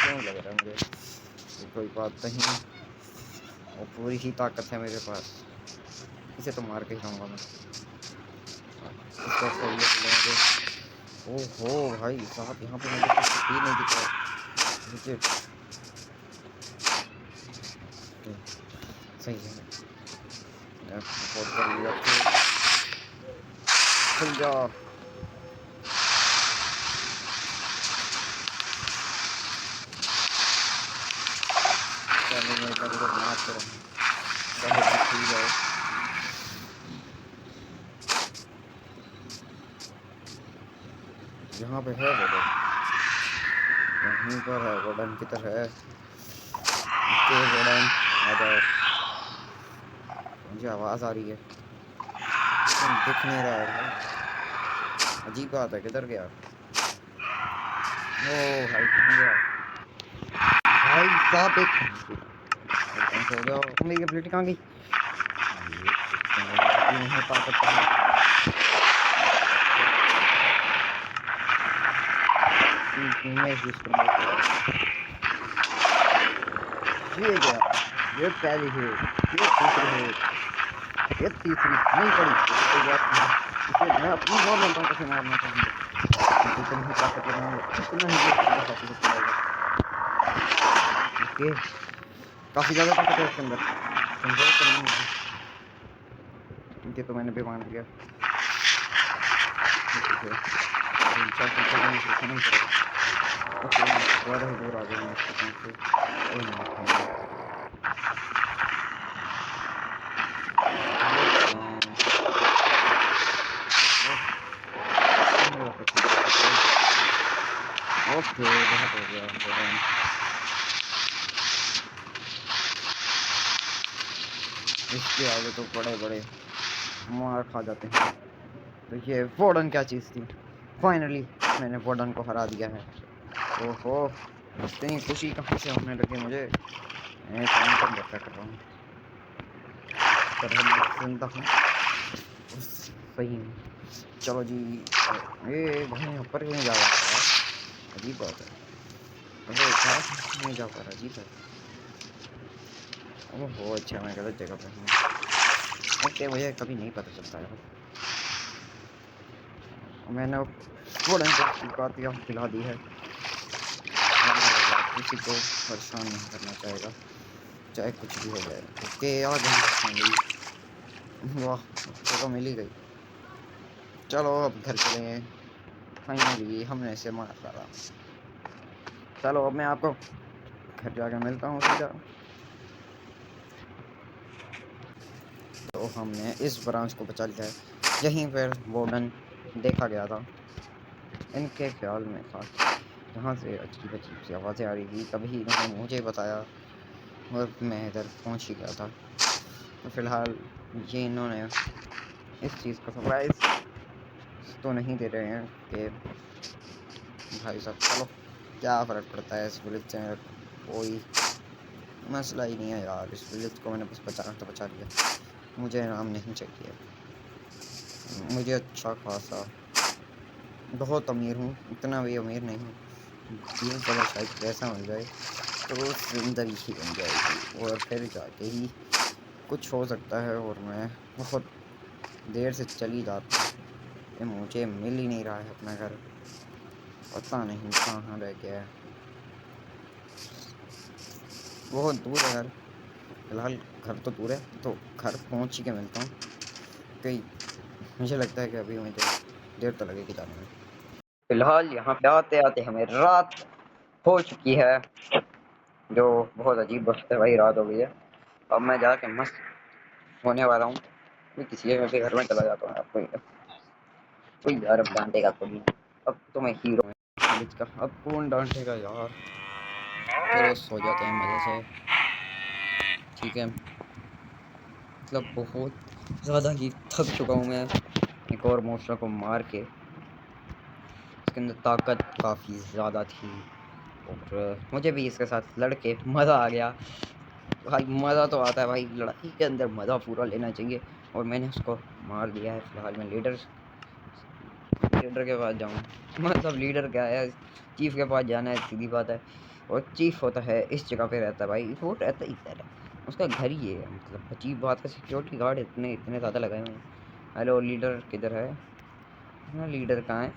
क्यों लग रहा है मुझे। कोई बात नहीं, वो पूरी ही ताकत है मेरे पास। इसे तो मार के ही खाऊंगा मैं। इसको सही लेंगे। ओहो भाई साहब, यहाँ पे मुझे कुछ भी नहीं दिख रहा मुझे। सही है, मैं बहुत कर लिया। खुल जा। चलो मैं इधर उधर मार तो रहा हूँ, चाहे खुल जाए। यहाँ पे है बॉर्डर, यहीं पर है बॉर्डर, किधर है? ओके बॉर्डर आ जाओ। मुझे आवाज़ आ रही है, लेकिन दिख नहीं रहा है भाई। अजीब बात है, किधर गया? ओ भाई कहाँ गया भाई साहब? एक कहाँ से हो गया? मेरी एबिलिटी कहाँ गई? ये नहीं ताकत मैं यूज करूँगा। ये गया, ये पहली हिट, ये दूसरी हिट, ये तीसरी नहीं पड़ी तो कोई बात नहीं। इसे मैं अपनी बहुत जानता हूँ कैसे मारना चाहिए। जितनी ही ताकत लगाऊंगा उतना ही ये पूरा हाथों से चलाएगा। ओके, काफ़ी ज़्यादा ताकत है इसके अंदर, कंट्रोल करनी होगी। ये तो मैंने भी मान लिया। ओके ज़्यादा ही दूर आ गया मैं इसके पास से। कोई नहीं, ओके बहुत हो गया। इसके आगे तो बड़े बड़े मार खा जाते हैं। तो ये वार्डन क्या चीज़ थी, फाइनली मैंने वार्डन को हरा दिया है। ओहो, इतनी खुशी कहाँ से होने लगी मुझे। मैं काम कर बैठा कर रहा हूँ, सुनता हूँ सही में। चलो जी, ये भाई यहाँ पर नहीं जा रहा है, अजीब बात है। अरे क्या नहीं जा पा रहा, अजीब है। ओहो अच्छा, मैं गलत जगह पर हूँ। ओके मुझे कभी नहीं पता चलता है। मैंने वार्डन को कातिया खिला दी है, किसी को परेशान नहीं करना चाहेगा चाहे कुछ भी हो जाए। ओके आ गई, वाह जगह मिल ही गई। चलो अब घर चलेंगे, फाइनली हमने इसे मार डाला। चलो अब मैं आपको घर जाके मिलता हूँ सीधा। तो हमने इस ब्रांच को बचा लिया है, यहीं पर वार्डन देखा गया था। इनके ख्याल में था जहाँ से अजीब अजीब सी आवाज़ें आ रही थी, तभी इन्होंने मुझे बताया और मैं इधर पहुँच ही गया था। तो फिलहाल ये इन्होंने इस चीज़ का सरप्राइज़ तो नहीं दे रहे हैं कि भाई साहब चलो, क्या फ़र्क पड़ता है इस विलेज से, कोई मसला ही नहीं है यार। इस विलेज को मैंने बस बचाना तो बचा लिया, मुझे इनाम नहीं चाहिए। मुझे अच्छा खासा, बहुत अमीर हूँ, इतना भी अमीर नहीं हूँ। 20 अगर शायद पैसा मिल जाए तो ज़िंदगी ही बन जाएगी, और फिर जाके ही कुछ हो सकता है। और मैं बहुत देर से चली जाता हूँ, ये मुझे मिल ही नहीं रहा है अपना घर, पता नहीं कहाँ रह गया है। बहुत दूर है घर, फिलहाल घर तो दूर है, तो घर पहुँच ही के मिलता हूँ। कई मुझे लगता है कि अभी मुझे देर तो लगेगी जाने में। फिलहाल यहाँ पे आते आते हमें रात हो चुकी है, जो बहुत अजीब बात है भाई, रात हो गई है। अब मैं जाके मस्त होने वाला हूँ, मैं किसी के घर में चला जाता हूँ यार। कोई यार अब डांटेगा तो नहीं, अब तो मैं हीरो हूँ कॉलेज का, अब कौन डांटेगा यार। चलो सो जाते हैं मज़े से, ठीक है। मतलब बहुत ज़्यादा ही थक चुका हूँ मैं एक और मोस्टर को मार के। इसके अंदर ताकत काफ़ी ज़्यादा थी, और मुझे भी इसके साथ लड़के मज़ा आ गया। भाई मज़ा तो आता है भाई, लड़ाई के अंदर मज़ा पूरा लेना चाहिए। और मैंने उसको मार दिया है। फिलहाल मैं लीडर लीडर के पास जाऊँ, मतलब लीडर क्या है, चीफ के पास जाना है, सीधी बात है। और चीफ होता है इस जगह पे रहता है भाई, वो रहता ही इधर है, उसका घर ही ये है। मतलब अजीब बात है, सिक्योरिटी गार्ड इतने इतने ज़्यादा लगाए हुए हैं। हेलो लीडर किधर है? हाँ लीडर कहाँ है?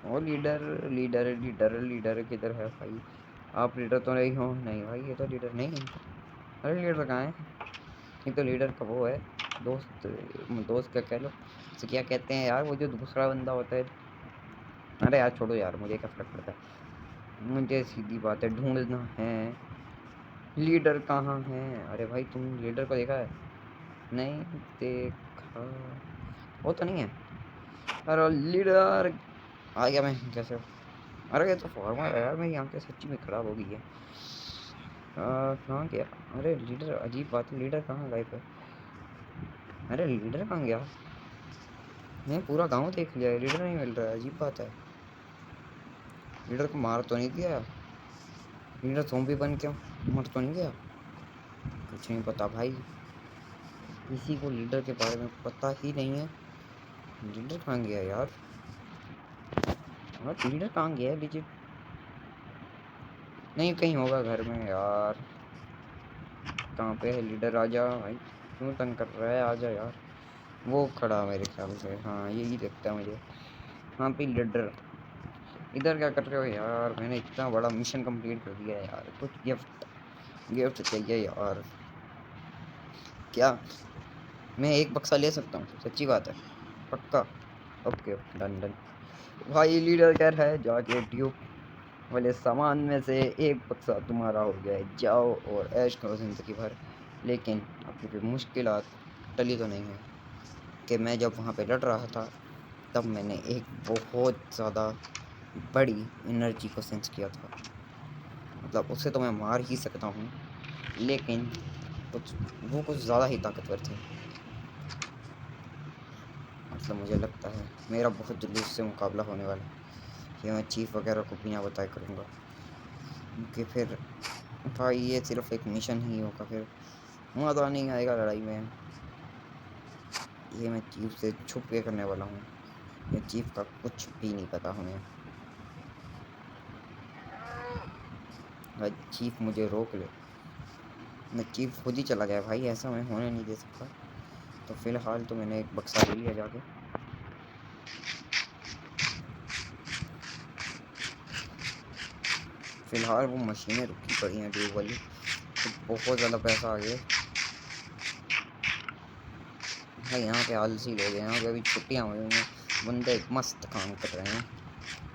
ओ लीडर लीडर लीडर लीडर किधर है भाई? आप लीडर तो नहीं हो? नहीं भाई ये तो लीडर नहीं है। अरे लीडर कहाँ है? ये तो लीडर का वो है, दोस्त। दोस्त क्या कह लो, उसे क्या कहते हैं यार, वो जो दूसरा बंदा होता है। अरे यार छोड़ो यार, मुझे क्या फ़र्क पड़ता है, मुझे सीधी बात है ढूंढना है। लीडर कहाँ है? अरे भाई तुम लीडर को देखा है? नहीं देखा, वो तो नहीं है। अरे लीडर आ गया मैं, कैसे हो? अरे ये तो फॉर्मर है यार, मेरी आंखें सच्ची में खराब हो गई है। कहाँ गया? अरे लीडर, अजीब बात है, लीडर कहाँ गायब है? अरे लीडर कहाँ गया? मैं पूरा गांव देख लिया, लीडर नहीं मिल रहा है, अजीब बात है। लीडर को मार तो नहीं दिया? लीडर ज़ॉम्बी बन के मर तो नहीं गया? कुछ नहीं पता भाई, किसी को लीडर के बारे में पता ही नहीं है। लीडर कहाँ गया यार? और लीडर कहाँ गया लीजिए? नहीं कहीं होगा घर में यार। कहाँ पे है लीडर? आजा भाई, क्यों तंग कर रहा है, आजा यार। वो खड़ा मेरे ख्याल से, हाँ यही लगता है मुझे। हाँ पे लीडर, इधर क्या कर रहे हो यार? मैंने इतना बड़ा मिशन कंप्लीट कर दिया है यार, कुछ गिफ्ट गिफ्ट चाहिए यार। क्या मैं एक बक्सा ले सकता हूँ? सच्ची बात है? पक्का? Okay okay done done. भाई लीडर कह रहा है जाके ट्यूब वाले सामान में से एक बक्सा तुम्हारा हो गया है, जाओ और ऐश करो ज़िंदगी भर। लेकिन अभी भी मुश्किलात टली तो नहीं है, कि मैं जब वहाँ पे लड़ रहा था, तब मैंने एक बहुत ज़्यादा बड़ी एनर्जी को सेंस किया था। मतलब उससे तो मैं मार ही सकता हूँ, लेकिन कुछ वो कुछ ज़्यादा ही ताकतवर थे। मतलब मुझे लगता है मेरा बहुत जल्दी उससे मुकाबला होने वाला है। ये मैं चीफ वगैरह को बिना बताए करूँगा, क्योंकि फिर भाई ये सिर्फ एक मिशन ही होगा, फिर मज़ा नहीं आएगा लड़ाई में। ये मैं चीफ से छुप के करने वाला हूँ, ये चीफ का कुछ भी नहीं पता हमें। भाई चीफ मुझे रोक ले, मैं चीफ खुद ही चला गया भाई, ऐसा मैं होने नहीं दे सकता। तो फिलहाल तो मैंने एक बक्सा ले लिया जाके। फिलहाल वो मशीनें रुकी पड़ी हैं ट्यूब वाली, तो बहुत ज़्यादा पैसा आ गया भाई। यहाँ के आलसी लोग हैं, यहाँ पे अभी छुट्टियाँ हुई हुई हैं, बंदे मस्त काम कर रहे हैं।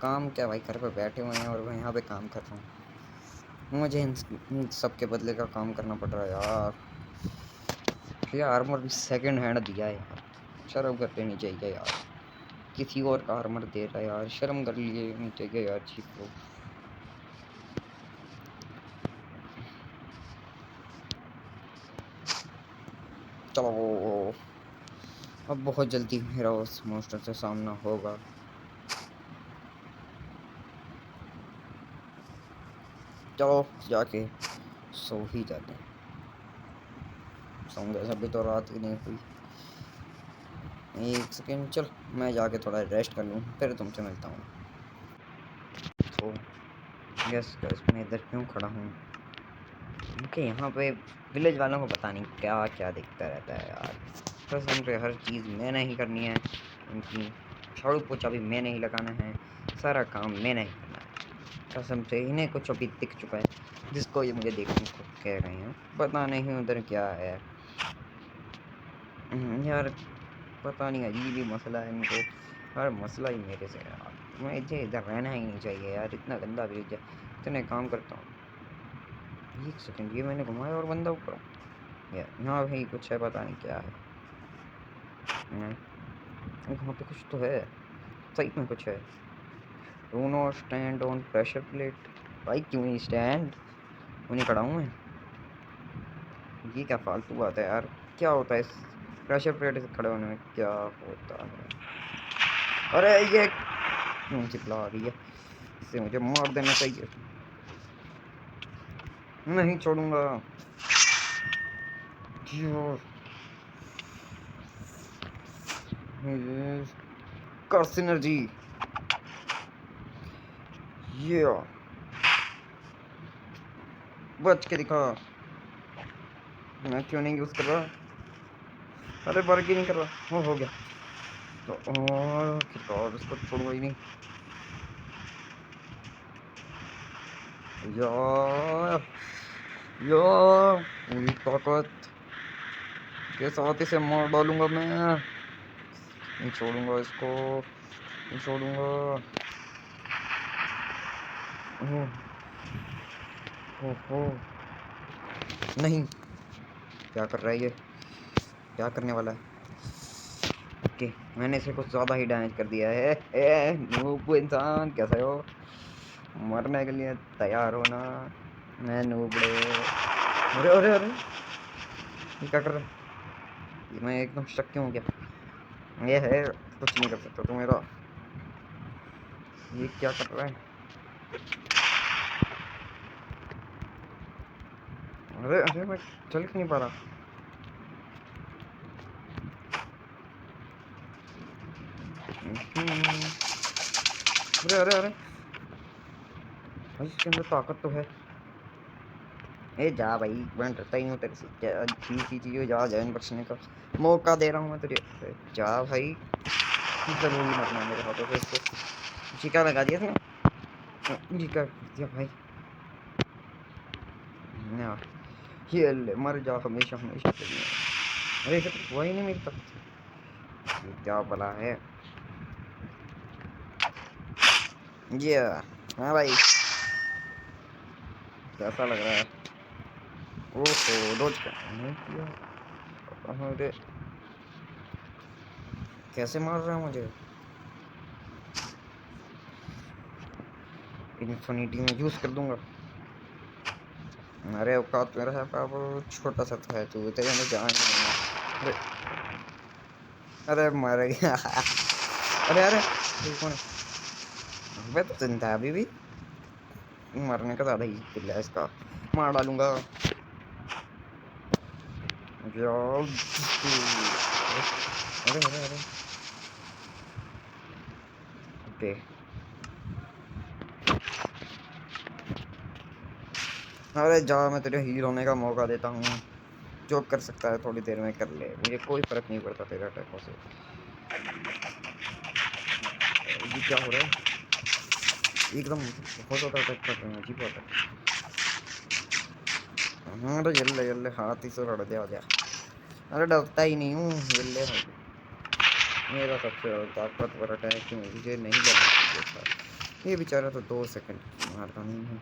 काम क्या भाई, घर पे बैठे हुए हैं और मैं यहाँ पे काम कर रहा हूँ। मुझे इन सब के बदले का काम करना पड़ रहा है यार। ये आर्मर भी सेकंड हैंड दिया है यार, शर्म कर लेनी चाहिए यार। किसी और का आर्मर दे रहा है यार, शर्म कर लेनी चाहिए यार चीफ को। चलो अब बहुत जल्दी मेरा उस मॉन्स्टर से सामना होगा। चलो जाके सो ही जाते हैं। सोऊंगा, अभी तो रात ही नहीं हुई। एक सेकेंड, चल मैं जाके थोड़ा रेस्ट कर लूँ, फिर तुमसे मिलता हूँ। तो यस गाइस, मैं इधर क्यों खड़ा हूँ? क्योंकि यहाँ पे विलेज वालों को पता नहीं क्या क्या दिखता रहता है यार। कसम से हर चीज़ मैंने ही करनी है, उनकी झाड़ू पोछा भी मैंने ही लगाना है, सारा काम मैंने ही करना है। कसम से इन्हें कुछ अभी दिख चुका है जिसको ये मुझे देखने को कह रहे हैं, पता नहीं उधर क्या है। यार पता नहीं, अजीब ही मसला है इनको, हर मसला ही मेरे से है यार। मैं इधर रहना ही नहीं चाहिए यार, इतना गंदा विलेज है। इतने काम करता हूँ। एक सेकंड, ये मैंने घुमाया और बंदा ऊपर। यहाँ भाई कुछ है, पता नहीं क्या है। वहाँ पे कुछ तो है, सही में कुछ है। Do not stand on pressure plate. भाई क्यों नहीं स्टैंड, उन्हीं खड़ा हूँ मैं। ये क्या फालतू बात है यार, क्या होता है इस प्रेशर प्लेट से खड़े होने में, क्या होता है? अरे ये कौन सी बला आ रही है, इससे मुझे मार देना चाहिए। नहीं छोड़ूंगा। कर सिनर्जी, ये बच के दिखा। मैं क्यों नहीं यूज कर रहा? अरे वर्क ही नहीं कर रहा, हो गया। तो और इसको छोड़ूंगा ही नहीं यार। यार पूरी ताकत के साथ इसे मार डालूंगा मैं, नहीं छोड़ूंगा इसको, नहीं छोड़ूंगा। ओह, ओहो, नहीं, क्या कर रहा है ये, क्या करने वाला है? ओके, मैंने इसे कुछ ज़्यादा ही डैमेज कर दिया है। नूब इंसान कैसे हो, मरने के लिए तैयार हो ना? मैं नूबड़े। अरे अरे अरे, ये क्या कर रहा है? ये मैं एकदम शक क्यों हो गया? ये है, कुछ नहीं कर सकता तू मेरा। ये क्या कर रहा है? अरे अरे, मैं चल क्यों नहीं पा रहा? अरे अरे अरे, भाई इसके अंदर ताकत तो है। ए जा भाई, मैं डरता ही नहीं हूँ तेरे से, क्या अजीब सी चीज़ है, जा जान बख्शने का मौका दे रहा हूँ मैं तुझे। अरे जा भाई, जरूरी मरना मेरे हाथों से इसको। टीका लगा दिया इसने, टीका कर दिया भाई ना। ये ले मर जा हमेशा हमेशा के लिए। अरे इसे तो हुआ ही नहीं मेरी तक, ये क्या भला है? ये हाँ भाई, कैसा लग रहा है? ओहो, रोज का नहीं किया। अरे कैसे मार रहा है मुझे? इन्फिनिटी में यूज कर दूंगा। अरे औकात मेरा है बाबू, छोटा सा तो है तू, तेरे में जान नहीं है। अरे अरे मर गया। अरे अरे, ये कौन है? अबे तो जिंदा है अभी भी, मरने का ज्यादा ही दिल है इसका, मार डालूंगा। जाओ। अरे अरे अरे, ओके। अरे जा, मैं तेरे हील होने का मौका देता हूँ, जो कर सकता है थोड़ी देर में कर ले, मुझे कोई फर्क नहीं पड़ता तेरे अटैकों से। ये क्या हो रहा है? एकदम बहुत ज़्यादा अटैक कर रहे हैं, अजीब बात है। अरे जल्ले जल्ले हाथ ही से लड़ दे, आ जा। अरे डरता ही नहीं हूँ, जल्ले मेरा सबसे ताकतवर अटैक मुझे नहीं करना चाहिए था। ये बेचारा तो 2 सेकंड मारता नहीं है,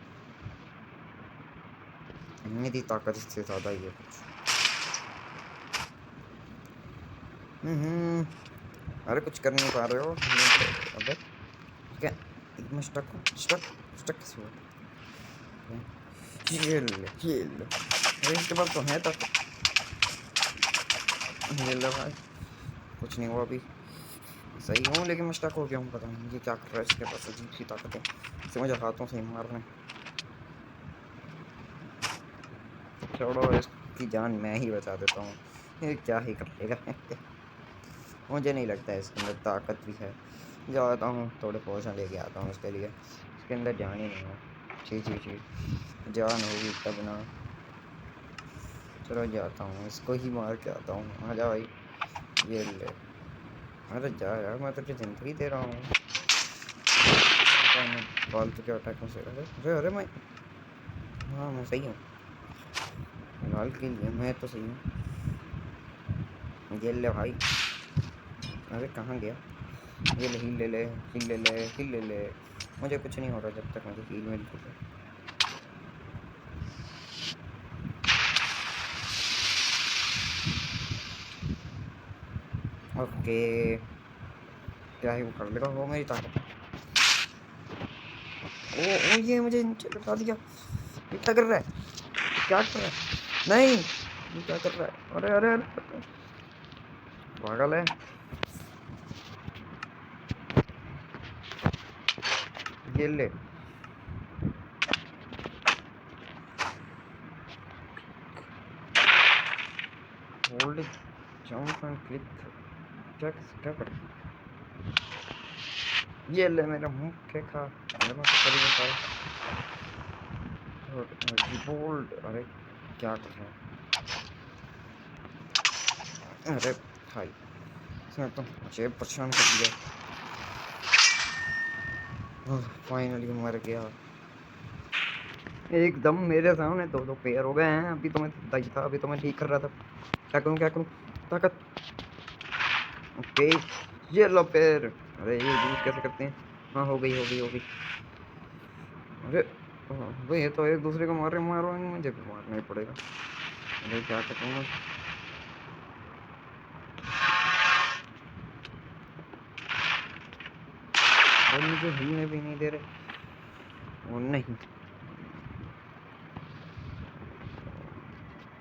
मेरी ताकत इससे ज़्यादा ही है कुछ। अरे कुछ कर नहीं पा रहे हो? अबे क्या, एकदम स्टक स्टक स्टक किस हुआ? ये ले, अरे इसके बाद तो है तक, ये ले भाई, कुछ नहीं हुआ अभी, सही हूँ लेकिन मैं स्टक हो गया हूँ। पता नहीं ये क्या कर रहा है, इसके पास अजीब सी ताकत है, इसे मुझे हाथों से ही मारना है। छोड़ो, इसकी जान मैं ही बचा देता हूँ। ये क्या ही कर लेगा। मुझे नहीं लगता है इसके अंदर ताकत भी है। जाता हूँ, थोड़े पोषण लेके आता हूँ इसके लिए। इसके अंदर जान ही नहीं है। छी छी छी, जान होगी तब ना। चलो जाता हूँ, इसको ही मार के आता हूँ। आजा भाई, ये ले। अरे जा यार, मैं तुझे ज़िंदगी दे रहा हूँ। फालतू के अटैकों से। अरे अरे अरे, मैं, हाँ मैं सही हूँ। लाल के लिए मैं तो सही हूँ। ये ले भाई। अरे कहाँ गया? ये ले, हील ले ले, हील ले ले, हील ले ले। मुझे कुछ नहीं हो रहा जब तक मुझे हील मिलती है। ओके, क्या ही वो कर लेगा वो मेरी ताकत। ओ ये मुझे नीचे लगा दिया। ये क्या कर रहा है? क्या कर रहा है? नहीं, ये क्या कर रहा है? अरे अरे अरे, पागल है। ये ले। Hold jump and click. क्या क्या कर? ये ले, मेरा मुंह के खा। अरे मैं तो कर ही नहीं पाया। बोल्ड, अरे क्या कर रहा है? अरे भाई, इसने तो मुझे परेशान कर दिया। फाइनली मर गया। एकदम मेरे सामने दो दो पेयर हो गए हैं। अभी तो मैं सही था, अभी तो मैं ठीक कर रहा था। क्या करूं क्या करूं? ताकत। ओके, ये लो पेयर। अरे ये यूज कैसे करते हैं? हाँ, हो गई हो गई हो गई। अरे भाई, ये तो एक दूसरे को मारो मुझे भी मारना ही पड़ेगा। अरे क्या करूँ मैं? और मुझे हिलने भी नहीं दे रहे। वो नहीं,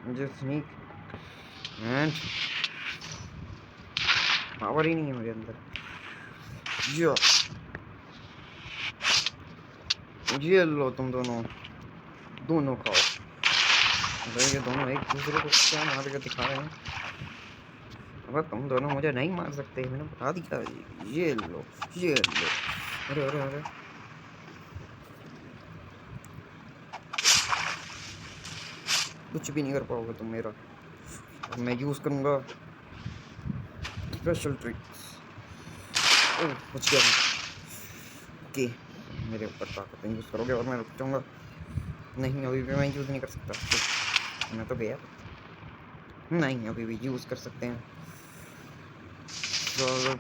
मुझे स्नीक एंड पावर ही नहीं है मेरे अंदर। यो, ये लो तुम दोनों, दोनों खाओ। अरे ये दोनों एक दूसरे को क्या मार के दिखा रहे हैं? अगर तुम दोनों मुझे नहीं मार सकते, मैंने बता दिया। ये लो, ये लो। अरे अरे अरे, कुछ भी नहीं कर पाओगे तुम मेरा। अब मैं यूज करूंगा स्पेशल ट्रिक्स। ओह, बच गया मैं। ओके, मेरे ऊपर ताकत यूज करोगे और मैं रुक जाऊंगा? नहीं, अभी भी मैं यूज नहीं कर सकता। मैं तो गया। नहीं, अभी भी यूज कर सकते हैं। चलो,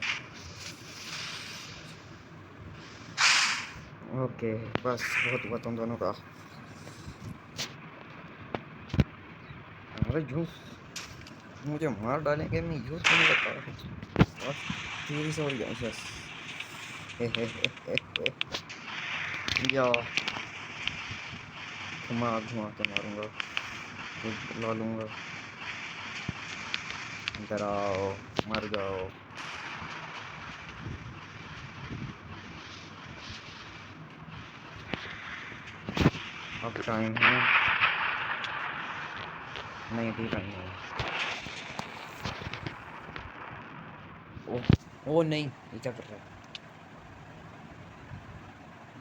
ओके, बस बहुत हुआ तुम दोनों का। अरे जूस, मुझे मार डालेंगे, मैं यूज नहीं कर पा रहा। और तेरी से और यस। या घुमा घुमा के मारूंगा, फिर ला लूंगा। इधर आओ, मर जाओ। अब टाइम है? नहीं, अभी टाइम है। ओ नहीं, ये क्या कर रहा है?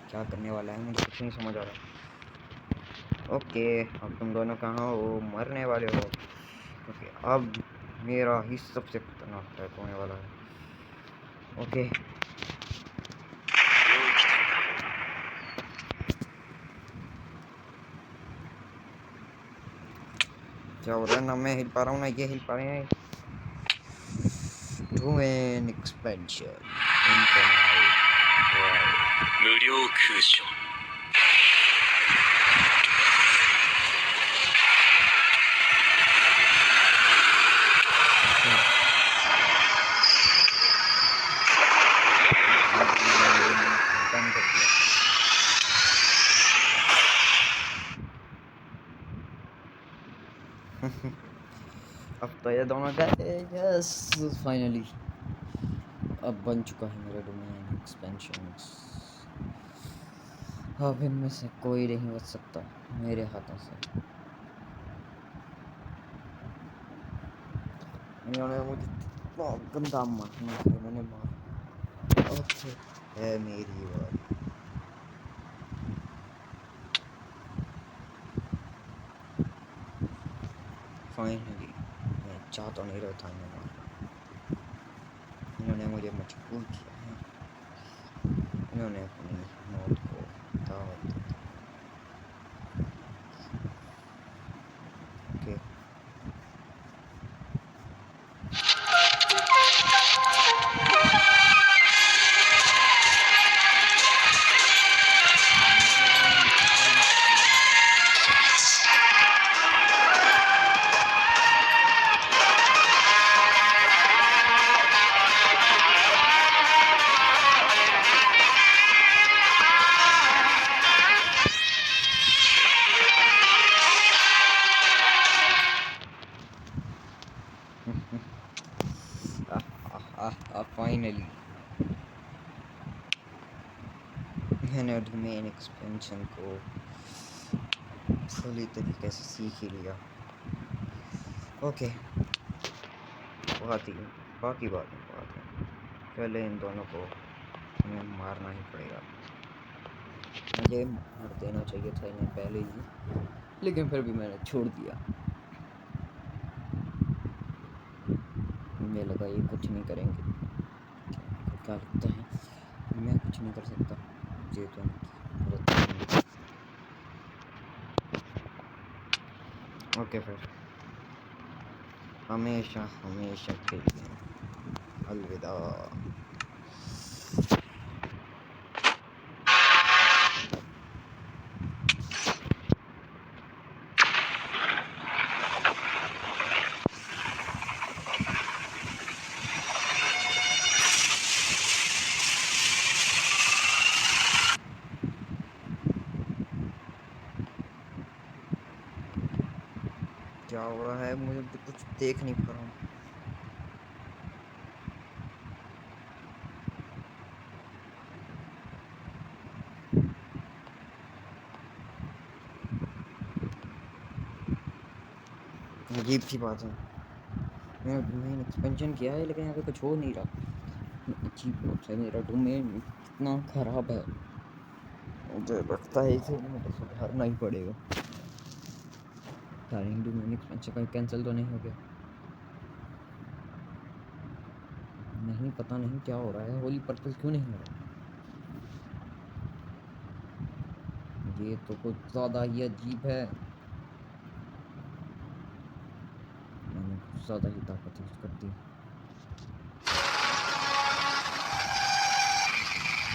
क्या करने वाला है मुझे कुछ नहीं समझ आ रहा। ओके, अब तुम दोनों कहाँ हो? मरने वाले हो। ओके, अब मेरा ही सबसे खतरनाक अटैक होने वाला है। ओके, क्या हो रहा है? ना मैं हिल पा रहा हूँ ना ये हिल पा रहे हैं। Twin expansion. अब तो ये दोनों गए। यस, फाइनली अब बन चुका है मेरा डोमेन एक्सपेंशंस। अब इनमें से कोई नहीं बच सकता मेरे हाथों से। इन्होंने मुझे इतना गंदा मारना है, मैंने मार ओके है मेरी बात। फाइनली मैं चाह तो नहीं रहा था इन्हें मारना, इन्होंने मुझे मजबूर किया है, इन्होंने अपनी मौत को दावत दी। ओके फाइनली मैंने डोमेन एक्सपेंशन को पूरी तरीके से सीख ही लिया। ओके बाकी बात है, पहले इन दोनों को हमें मारना ही पड़ेगा। मुझे मार देना चाहिए था इन्हें पहले ही, लेकिन फिर भी मैंने छोड़ दिया। मुझे लगा ये कुछ नहीं करेंगे, क्या लगता है मैं कुछ नहीं कर सकता, ये तो ओके फिर हमेशा हमेशा के लिए अलविदा। क्या हो रहा है, मुझे तो कुछ देख नहीं पा रहा हूँ। अजीब सी बात है, मैंने एक्सपेंशन किया है लेकिन यहाँ पे कुछ हो नहीं रहा। अजीब बात है, मेरा डोमेन इतना खराब है, मुझे लगता है इसे मुझे सुधारना ही पड़ेगा। डोमेन एक्सपेंशन का कैंसिल तो नहीं हो गया? नहीं, पता नहीं क्या हो रहा है, होली पर्पल क्यों नहीं हो रहा? ये तो कुछ ज़्यादा ही अजीब है, मैंने कुछ ज़्यादा ही ताकत यूज कर दी।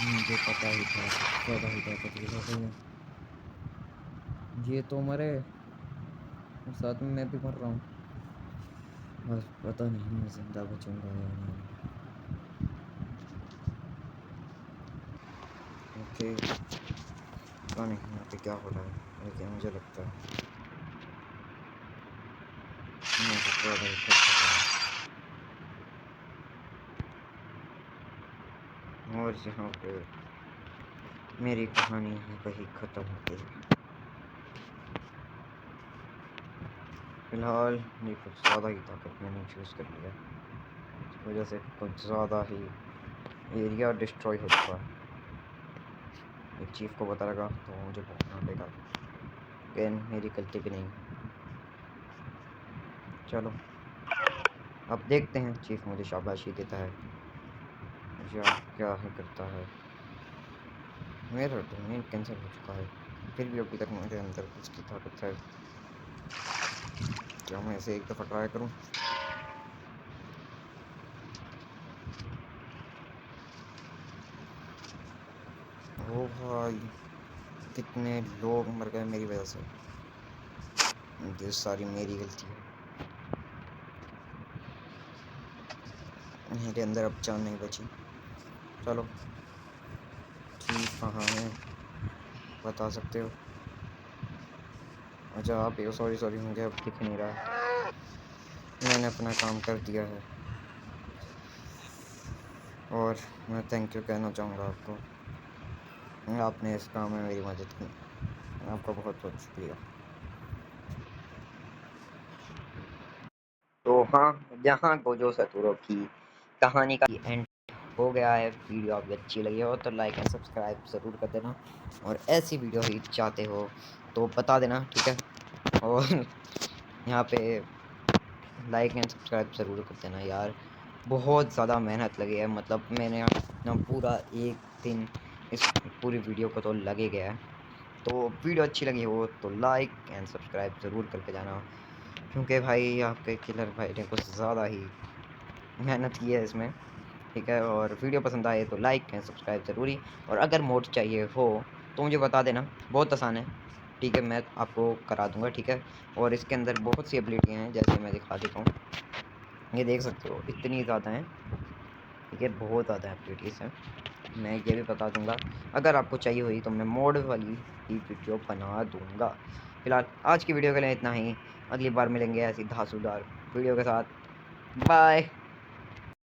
मुझे पता ही था ज़्यादा ही ताकत यूज हो गई है। ये तो मरे और साथ में मैं भी मर रहा हूँ, बस पता नहीं मैं जिंदा बचूंगा या नहीं। ओके पता नहीं यहाँ पे क्या हो रहा है, लेकिन मुझे लगता है मैं तो ज़्यादा ही कर सकता हूँ। और यहाँ पे मेरी कहानी यहाँ पे ही ख़त्म होती है। फिलहाल ये कुछ ज़्यादा ही ताकत मैंने चूज़ कर लिया, इस वजह से कुछ ज़्यादा ही एरिया डिस्ट्रॉय हो चुका है। एक चीफ को पता लगा तो मुझे भुगतना पड़ेगा, लेकिन मेरी गलती भी नहीं। चलो अब देखते हैं चीफ मुझे शाबाशी देता है या क्या है करता है। मेरा डोमेन कैंसिल हो चुका है, फिर भी अभी तक मेरे अंदर कुछ की ताकत है। क्या मैं इसे एक दफ़ा ट्राई करूं? ओ भाई कितने लोग मर गए मेरी वजह से, ये सारी मेरी गलती है। मेरे अंदर अब जान नहीं बची। चलो ठीक कहाँ है बता सकते हो? अच्छा आप ये सॉरी मुझे अब दिख नहीं रहा, मैंने अपना काम कर दिया है और मैं थैंक यू कहना चाहूँगा आपको, आपने इस काम में मेरी मदद की, आपका बहुत बहुत शुक्रिया। तो हाँ जहाँ गोजो सतोरू की कहानी का एंड हो गया है। वीडियो आपको अच्छी लगी हो तो लाइक एंड सब्सक्राइब ज़रूर कर देना, और ऐसी वीडियो ही चाहते हो तो बता देना, ठीक है। और यहाँ पे लाइक एंड सब्सक्राइब ज़रूर कर देना यार, बहुत ज़्यादा मेहनत लगी है, मतलब मैंने अपना पूरा एक दिन इस पूरी वीडियो को तो लगे गया है। तो वीडियो अच्छी लगी हो तो लाइक एंड सब्सक्राइब ज़रूर करके जाना, क्योंकि भाई आपके किलर भाई ने कुछ ज़्यादा ही मेहनत की है इसमें, ठीक है। और वीडियो पसंद आए तो लाइक एंड सब्सक्राइब ज़रूरी, और अगर मोड चाहिए हो तो मुझे बता देना, बहुत आसान है, ठीक है, मैं आपको करा दूंगा, ठीक है। और इसके अंदर बहुत सी एबिलिटियाँ हैं, जैसे मैं दिखा देता हूँ, ये देख सकते हो इतनी ज़्यादा हैं, ठीक है, बहुत ज़्यादा एबिलिटीज़ हैं। मैं ये भी बता दूंगा, अगर आपको चाहिए हुई तो मैं मोड वाली ही वीडियो बना दूंगा। फिलहाल आज की वीडियो के लिए इतना ही, अगली बार मिलेंगे ऐसी धांसूदार वीडियो के साथ। बाय।